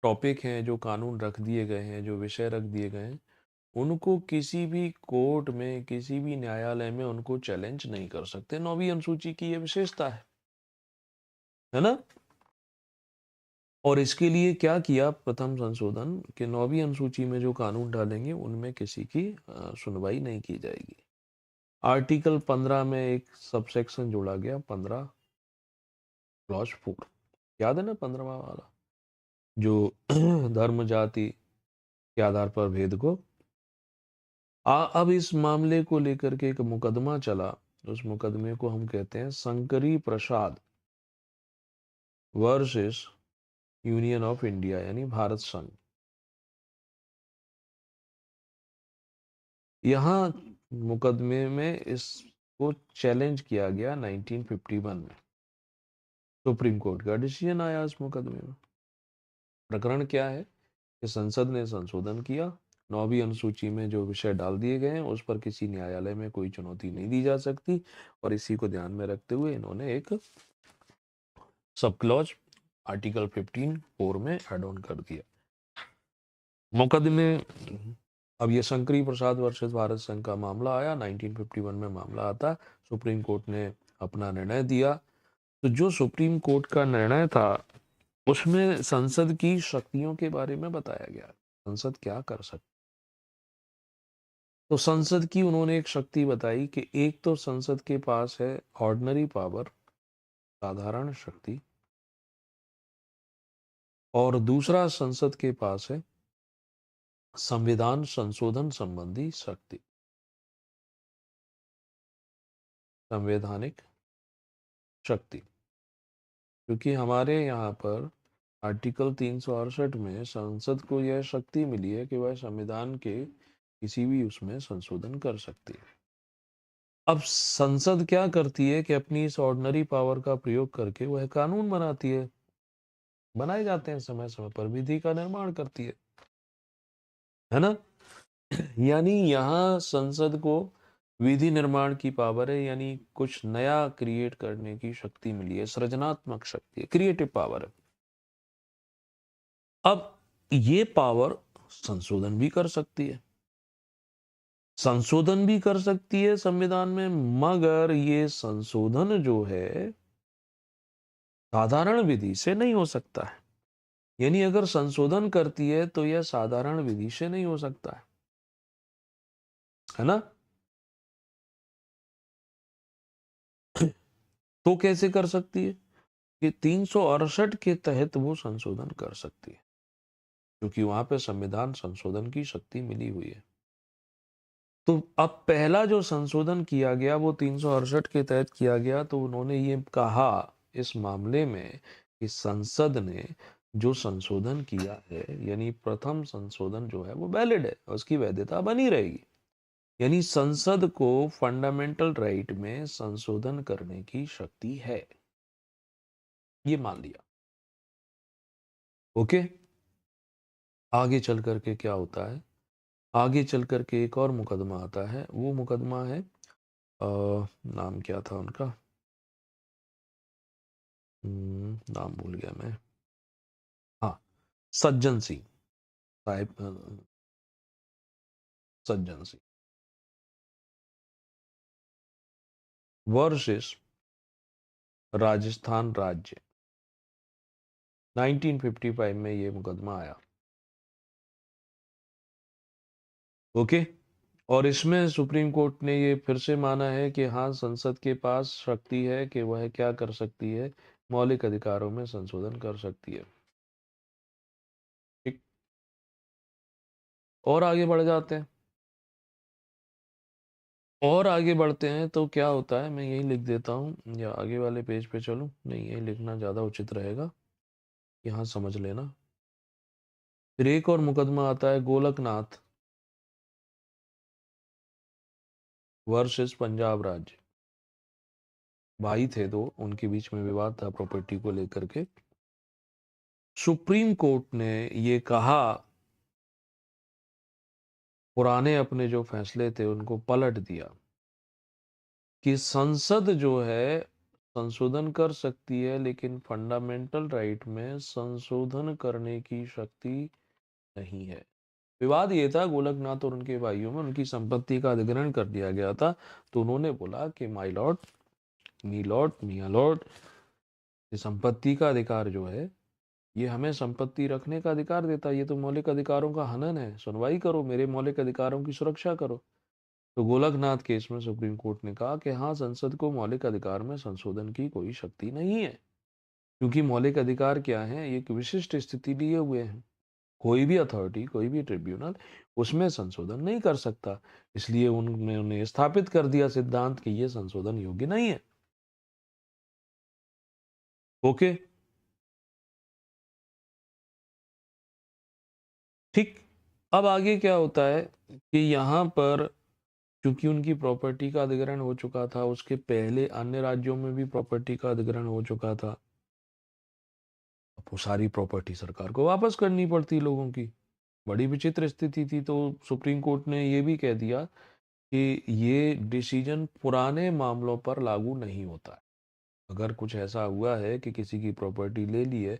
टॉपिक हैं, जो कानून रख दिए गए हैं, जो विषय रख दिए गए हैं, उनको किसी भी कोर्ट में, किसी भी न्यायालय में उनको चैलेंज नहीं कर सकते। 9वीं अनुसूची की ये विशेषता है ना। और इसके लिए क्या किया प्रथम संशोधन, कि 9वीं अनुसूची में जो कानून डालेंगे उनमें किसी की सुनवाई नहीं की जाएगी। आर्टिकल 15 में एक सबसेक्शन जोड़ा गया, 15 क्लॉज 4, याद है ना 15वां वाला। जो धर्म जाति के आधार पर भेद को अब इस मामले को लेकर के एक मुकदमा चला। उस मुकदमे को हम कहते हैं शंकरी प्रसाद वर्सेस यूनियन ऑफ इंडिया यानी भारत संघ। यहाँ मुकदमे में इसको चैलेंज किया गया 1951 में। सुप्रीम कोर्ट का डिसीजन आया इस मुकदमे में। प्रकरण क्या है कि संसद ने संशोधन किया, 9वीं अनुसूची में जो विषय डाल दिए गए हैं उस पर किसी न्यायालय में कोई चुनौती नहीं दी जा सकती, और इसी को ध्यान में रखते हुए इन्होंने एक सब क्लॉज आर्टिकल 15(4) में एड ऑन कर दिया। मुकदमे अब ये शंकरी प्रसाद वर्सेस भारत संघ का मामला आया, 1951 में मामला आता, सुप्रीम कोर्ट ने अपना निर्णय दिया। तो जो सुप्रीम कोर्ट का निर्णय था उसमें संसद की शक्तियों के बारे में बताया गया, संसद क्या कर सकती। तो संसद की उन्होंने एक शक्ति बताई कि एक तो संसद के पास है ऑर्डिनरी पावर, साधारण शक्ति, और दूसरा संसद के पास है संविधान संशोधन संबंधी शक्ति, संवैधानिक शक्ति। क्योंकि हमारे यहाँ पर आर्टिकल 368 में संसद को यह शक्ति मिली है कि वह संविधान के किसी भी उसमें संशोधन कर सकती है। अब संसद क्या करती है कि अपनी इस ऑर्डिनरी पावर का प्रयोग करके वह कानून बनाती है, बनाए जाते हैं समय समय पर, विधि का निर्माण करती है ना। यानी यहाँ संसद को विधि निर्माण की पावर है, यानी कुछ नया क्रिएट करने की शक्ति मिली है, सृजनात्मक शक्ति है, क्रिएटिव पावर है। अब ये पावर संशोधन भी कर सकती है, संशोधन भी कर सकती है संविधान में, मगर ये संशोधन जो है साधारण विधि से नहीं हो सकता है। यानी अगर संशोधन करती है तो यह साधारण विधि से नहीं हो सकता है ना। तो कैसे कर सकती है कि 368 के तहत वो संशोधन कर सकती है, क्योंकि वहां पे संविधान संशोधन की शक्ति मिली हुई है। तो अब पहला जो संशोधन किया गया वो 368 के तहत किया गया। तो उन्होंने ये कहा इस मामले में कि संसद ने जो संशोधन किया है, यानी प्रथम संशोधन जो है वो वैलिड है, उसकी वैधता बनी रहेगी। यानी संसद को फंडामेंटल राइट में संशोधन करने की शक्ति है, ये मान लिया। ओके, आगे चल करके क्या होता है, आगे चल करके एक और मुकदमा आता है। वो मुकदमा है नाम क्या था उनका, नाम भूल गया मैं। हाँ, सज्जन सिंह साहिब, सज्जन सिंह वर्सेस राजस्थान राज्य, 1955 में ये मुकदमा आया। ओके, और इसमें सुप्रीम कोर्ट ने ये फिर से माना है कि हाँ, संसद के पास शक्ति है कि वह क्या कर सकती है, मौलिक अधिकारों में संशोधन कर सकती है। ठीक, और आगे बढ़ जाते हैं, और आगे बढ़ते हैं तो क्या होता है, मैं यही लिख देता हूँ या आगे वाले पेज पे चलूँ, नहीं यही लिखना ज़्यादा उचित रहेगा, यहाँ समझ लेना। फिर एक और मुकदमा आता है गोलकनाथ वर्सेस पंजाब राज्य। भाई थे दो, उनके बीच में विवाद था प्रॉपर्टी को लेकर के। सुप्रीम कोर्ट ने ये कहा, पुराने अपने जो फैसले थे उनको पलट दिया कि संसद जो है संशोधन कर सकती है, लेकिन फंडामेंटल राइट में संशोधन करने की शक्ति नहीं है। विवाद ये था, गोलकनाथ और उनके भाइयों में उनकी संपत्ति का अधिग्रहण कर दिया गया था। तो उन्होंने बोला कि माय लॉर्ड, मी लॉर्ड, मियाँ लॉर्ड, ये संपत्ति का अधिकार जो है ये हमें संपत्ति रखने का अधिकार देता है, ये तो मौलिक अधिकारों का हनन है, सुनवाई करो, मेरे मौलिक अधिकारों की सुरक्षा करो। तो गोलकनाथ केस में सुप्रीम कोर्ट ने कहा कि हाँ, संसद को मौलिक अधिकार में संशोधन की कोई शक्ति नहीं है। क्योंकि मौलिक अधिकार क्या है, एक विशिष्ट स्थिति लिए हुए हैं। कोई भी अथॉरिटी, कोई भी ट्रिब्यूनल उसमें संशोधन नहीं कर सकता। इसलिए उन्होंने स्थापित कर दिया सिद्धांत कि ये संशोधन योग्य नहीं है। ओके, ठीक। अब आगे क्या होता है कि यहाँ पर क्योंकि उनकी प्रॉपर्टी का अधिग्रहण हो चुका था, उसके पहले अन्य राज्यों में भी प्रॉपर्टी का अधिग्रहण हो चुका था। अब वो सारी प्रॉपर्टी सरकार को वापस करनी पड़ती लोगों की। बड़ी विचित्र स्थिति थी। तो सुप्रीम कोर्ट ने ये भी कह दिया कि ये डिसीजन पुराने मामलों पर लागू नहीं होता है। अगर कुछ ऐसा हुआ है कि किसी की प्रॉपर्टी ले ली है,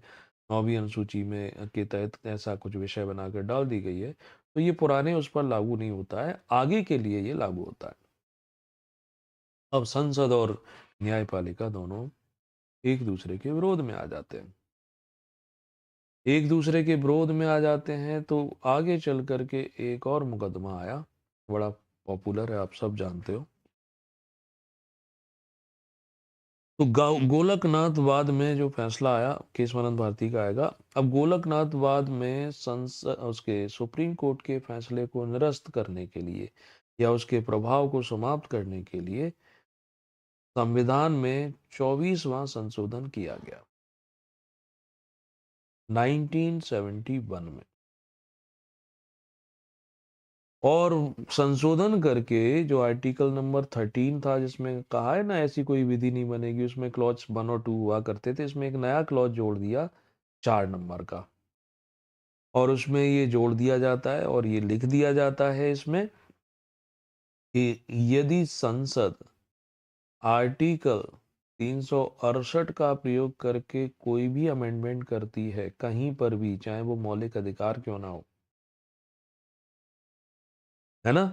9वीं अनुसूची में के तहत ऐसा कुछ विषय बनाकर डाल दी गई है, तो ये पुराने उस पर लागू नहीं होता है, आगे के लिए ये लागू होता है। अब संसद और न्यायपालिका दोनों एक दूसरे के विरोध में आ जाते हैं। एक दूसरे के विरोध में आ जाते हैं तो आगे चल करके एक और मुकदमा आया, बड़ा पॉपुलर है, आप सब जानते हो। तो गोलकनाथ वाद में जो फैसला आया, केशवानंद भारती का आएगा। अब गोलकनाथ वाद में संसद उसके सुप्रीम कोर्ट के फैसले को निरस्त करने के लिए या उसके प्रभाव को समाप्त करने के लिए संविधान में 24वां संशोधन किया गया 1971 में। और संशोधन करके जो आर्टिकल नंबर 13 था, जिसमें कहा है ना ऐसी कोई विधि नहीं बनेगी, उसमें क्लॉज 1 और 2 हुआ करते थे, इसमें एक नया क्लॉज जोड़ दिया 4 नंबर का। और उसमें ये जोड़ दिया जाता है और ये लिख दिया जाता है इसमें कि यदि संसद आर्टिकल 368 का प्रयोग करके कोई भी अमेंडमेंट करती है कहीं पर भी, चाहे वो मौलिक अधिकार क्यों ना हो, है ना,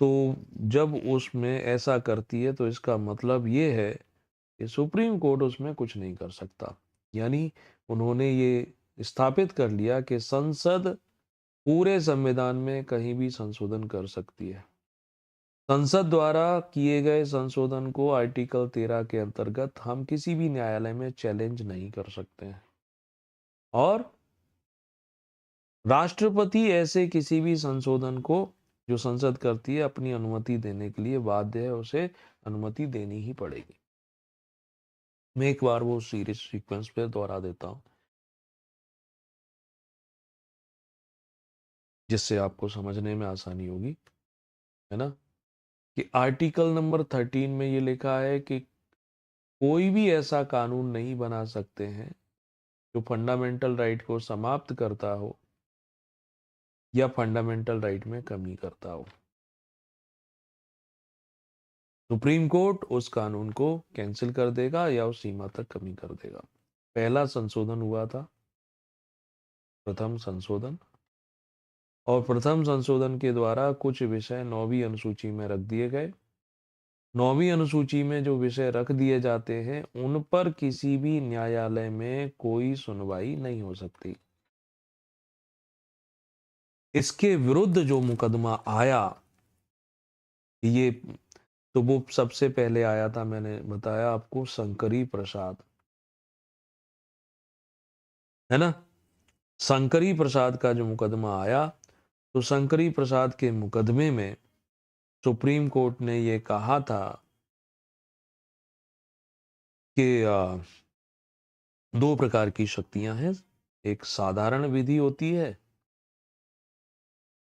तो जब उसमें ऐसा करती है तो इसका मतलब ये है कि सुप्रीम कोर्ट उसमें कुछ नहीं कर सकता। यानी उन्होंने ये स्थापित कर लिया कि संसद पूरे संविधान में कहीं भी संशोधन कर सकती है। संसद द्वारा किए गए संशोधन को आर्टिकल 13 के अंतर्गत हम किसी भी न्यायालय में चैलेंज नहीं कर सकते हैं। और राष्ट्रपति ऐसे किसी भी संशोधन को जो संसद करती है अपनी अनुमति देने के लिए बाध्य है, उसे अनुमति देनी ही पड़ेगी। मैं एक बार वो सीरीज सीक्वेंस पे दोहरा देता हूं, जिससे आपको समझने में आसानी होगी, है ना। कि आर्टिकल नंबर 13 में ये लिखा है कि कोई भी ऐसा कानून नहीं बना सकते हैं जो फंडामेंटल राइट को समाप्त करता हो या फंडामेंटल राइट में कमी करता हो। सुप्रीम कोर्ट उस कानून को कैंसिल कर देगा या उस सीमा तक कमी कर देगा। पहला संशोधन हुआ था, प्रथम संशोधन। और प्रथम संशोधन के द्वारा कुछ विषय 9वीं अनुसूची में रख दिए गए। 9वीं अनुसूची में जो विषय रख दिए जाते हैं उन पर किसी भी न्यायालय में कोई सुनवाई नहीं हो सकती। इसके विरुद्ध जो मुकदमा आया, ये तो वो सबसे पहले आया था, मैंने बताया आपको, शंकरी प्रसाद, है ना। शंकरी प्रसाद का जो मुकदमा आया, तो शंकरी प्रसाद के मुकदमे में सुप्रीम कोर्ट ने ये कहा था कि दो प्रकार की शक्तियां हैं। एक साधारण विधि होती है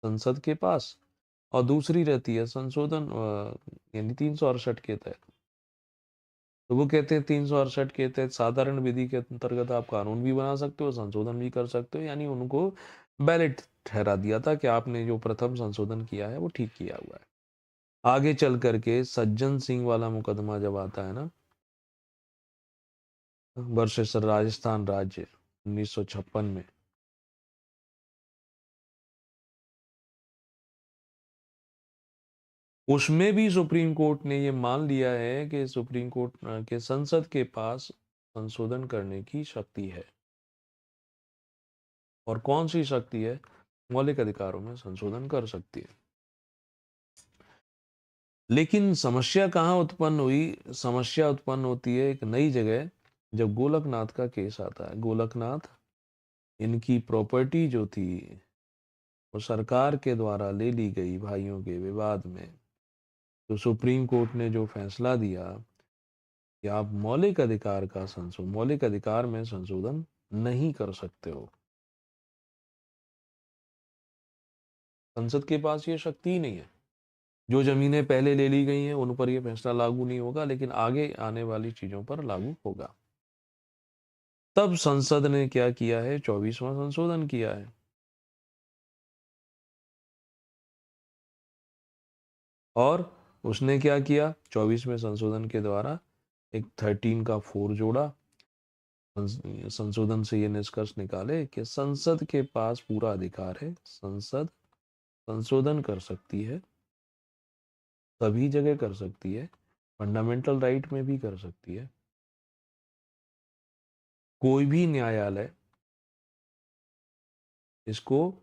संसद के पास, और दूसरी रहती है संशोधन, यानी 368 के तहत। तो वो कहते हैं 368 के तहत साधारण विधि के अंतर्गत आप कानून भी बना सकते हो, संशोधन भी कर सकते हो। यानी उनको वैलिड ठहरा दिया था कि आपने जो प्रथम संशोधन किया है वो ठीक किया हुआ है। आगे चल करके सज्जन सिंह वाला मुकदमा जब आता है ना, वर्सेस राजस्थान राज्य 1956 में, उसमें भी सुप्रीम कोर्ट ने ये मान लिया है कि सुप्रीम कोर्ट के संसद के पास संशोधन करने की शक्ति है। और कौन सी शक्ति है? मौलिक अधिकारों में संशोधन कर सकती है। लेकिन समस्या कहाँ उत्पन्न हुई? समस्या उत्पन्न होती है एक नई जगह, जब गोलकनाथ का केस आता है, गोलकनाथ इनकी प्रॉपर्टी जो थी वो सरकार के द्वारा ले ली गई भाइयों के विवाद में। तो सुप्रीम कोर्ट ने जो फैसला दिया कि आप मौलिक अधिकार में संशोधन नहीं कर सकते हो। संसद के पास ये शक्ति ही नहीं है। जो जमीनें पहले ले ली गई हैं उन पर यह फैसला लागू नहीं होगा, लेकिन आगे आने वाली चीजों पर लागू होगा। तब संसद ने क्या किया है, 24वां संशोधन किया है। और उसने क्या किया, 24वें संशोधन के द्वारा एक 13 का 4 जोड़ा। संशोधन से ये निष्कर्ष निकाले कि संसद के पास पूरा अधिकार है, संसद संशोधन कर सकती है, सभी जगह कर सकती है, फंडामेंटल राइट में भी कर सकती है। कोई भी न्यायालय इसको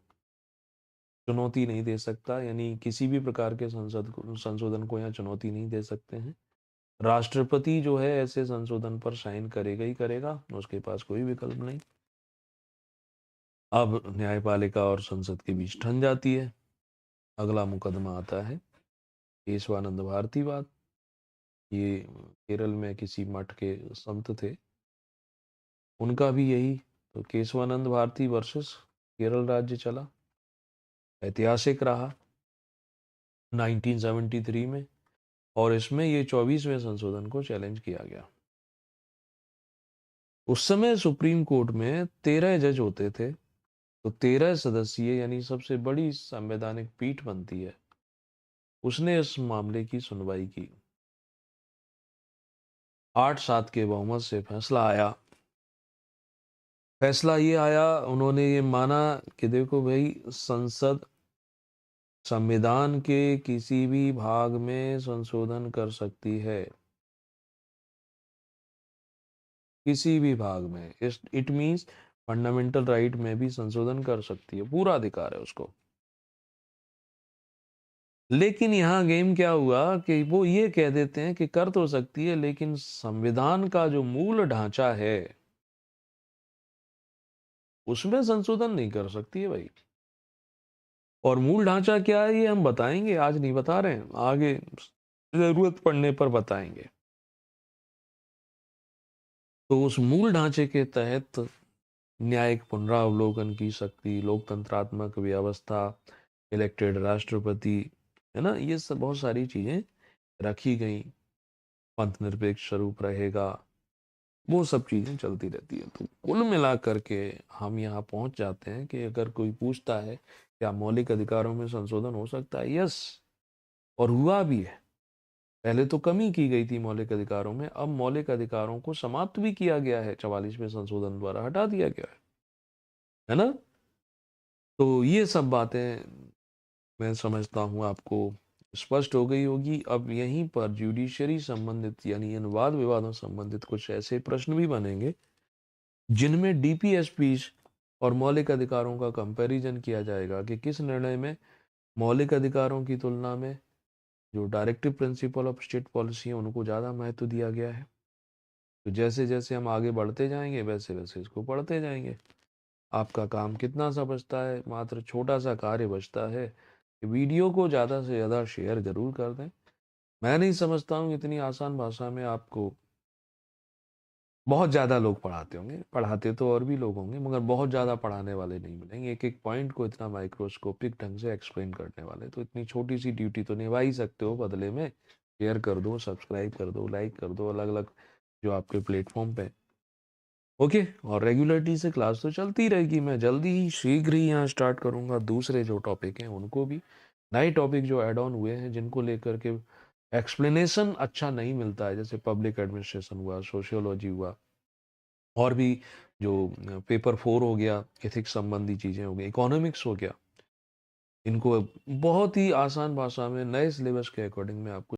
चुनौती नहीं दे सकता, यानी किसी भी प्रकार के संशोधन को यहाँ चुनौती नहीं दे सकते हैं। राष्ट्रपति जो है ऐसे संशोधन पर साइन करेगा ही करेगा, उसके पास कोई विकल्प नहीं। अब न्यायपालिका और संसद के बीच ठन जाती है। अगला मुकदमा आता है केशवानंद भारती वाद। ये केरल में किसी मठ के संत थे, उनका भी यही। तो केशवानंद भारती वर्सेस केरल राज्य चला, ऐतिहासिक रहा 1973 में। और इसमें ये 24वें संशोधन को चैलेंज किया गया। उस समय सुप्रीम कोर्ट में 13 जज होते थे। तो 13 सदस्यीय यानी सबसे बड़ी संवैधानिक पीठ बनती है, उसने इस मामले की सुनवाई की। 8-7 के बहुमत से फैसला आया। फैसला ये आया, उन्होंने ये माना कि देखो भाई, संसद संविधान के किसी भी भाग में संशोधन कर सकती है, किसी भी भाग में। इट मीन्स फंडामेंटल राइट में भी संशोधन कर सकती है, पूरा अधिकार है उसको। लेकिन यहां गेम क्या हुआ कि वो ये कह देते हैं कि कर तो सकती है, लेकिन संविधान का जो मूल ढांचा है उसमें संशोधन नहीं कर सकती है भाई। और मूल ढांचा क्या है ये हम बताएंगे, आज नहीं बता रहे हैं, आगे जरूरत पड़ने पर बताएंगे। तो उस मूल ढांचे के तहत न्यायिक पुनरावलोकन की शक्ति, लोकतंत्रात्मक व्यवस्था, इलेक्टेड राष्ट्रपति, है ना, ये सब बहुत सारी चीजें रखी गई। पंथ निरपेक्ष स्वरूप रहेगा, वो सब चीजें चलती रहती है। तो कुल मिला करके हम यहाँ पहुंच जाते हैं कि अगर कोई पूछता है क्या मौलिक अधिकारों में संशोधन हो सकता है, यस, और हुआ भी है। पहले तो कमी की गई थी मौलिक अधिकारों में, अब मौलिक अधिकारों को समाप्त भी किया गया है, 44वें संशोधन द्वारा हटा दिया गया है ना। तो ये सब बातें मैं समझता हूँ आपको स्पष्ट हो गई होगी। अब यहीं पर जुडिशरी संबंधित यानी इन वाद विवादों संबंधित कुछ ऐसे प्रश्न भी बनेंगे जिनमें डीपीएसपी और मौलिक अधिकारों का कंपैरिजन किया जाएगा कि किस निर्णय में मौलिक अधिकारों की तुलना में जो directive principle of state policy है उनको ज़्यादा महत्व दिया गया है। तो जैसे जैसे हम आगे बढ़ते जाएंगे वैसे वैसे इसको पढ़ते जाएंगे। आपका काम कितना सा बचता है, मात्र छोटा सा कार्य बचता है कि वीडियो को ज़्यादा से ज़्यादा शेयर जरूर कर दें। मैं नहीं समझता हूँ इतनी आसान भाषा में आपको बहुत ज़्यादा लोग पढ़ाते होंगे, पढ़ाते तो और भी लोग होंगे, मगर बहुत ज़्यादा पढ़ाने वाले नहीं मिलेंगे। एक एक पॉइंट को इतना माइक्रोस्कोपिक ढंग से एक्सप्लेन करने वाले। तो इतनी छोटी सी ड्यूटी तो निभा ही सकते हो, बदले में शेयर कर दो, सब्सक्राइब कर दो, लाइक कर दो, अलग अलग जो आपके प्लेटफॉर्म पे। ओके, और रेगुलरिटी से क्लास तो चलती रहेगी। मैं जल्दी ही शीघ्र ही यहाँ स्टार्ट करूँगा दूसरे जो टॉपिक हैं उनको भी, नए टॉपिक जो ऐड ऑन हुए हैं जिनको लेकर के एक्सप्लेनेशन अच्छा नहीं मिलता है, जैसे पब्लिक एडमिनिस्ट्रेशन हुआ, सोशियोलॉजी हुआ, और भी जो पेपर 4 हो गया, एथिक्स संबंधी चीज़ें हो गई, इकोनॉमिक्स हो गया। इनको बहुत ही आसान भाषा में नए सिलेबस के अकॉर्डिंग मैं आपको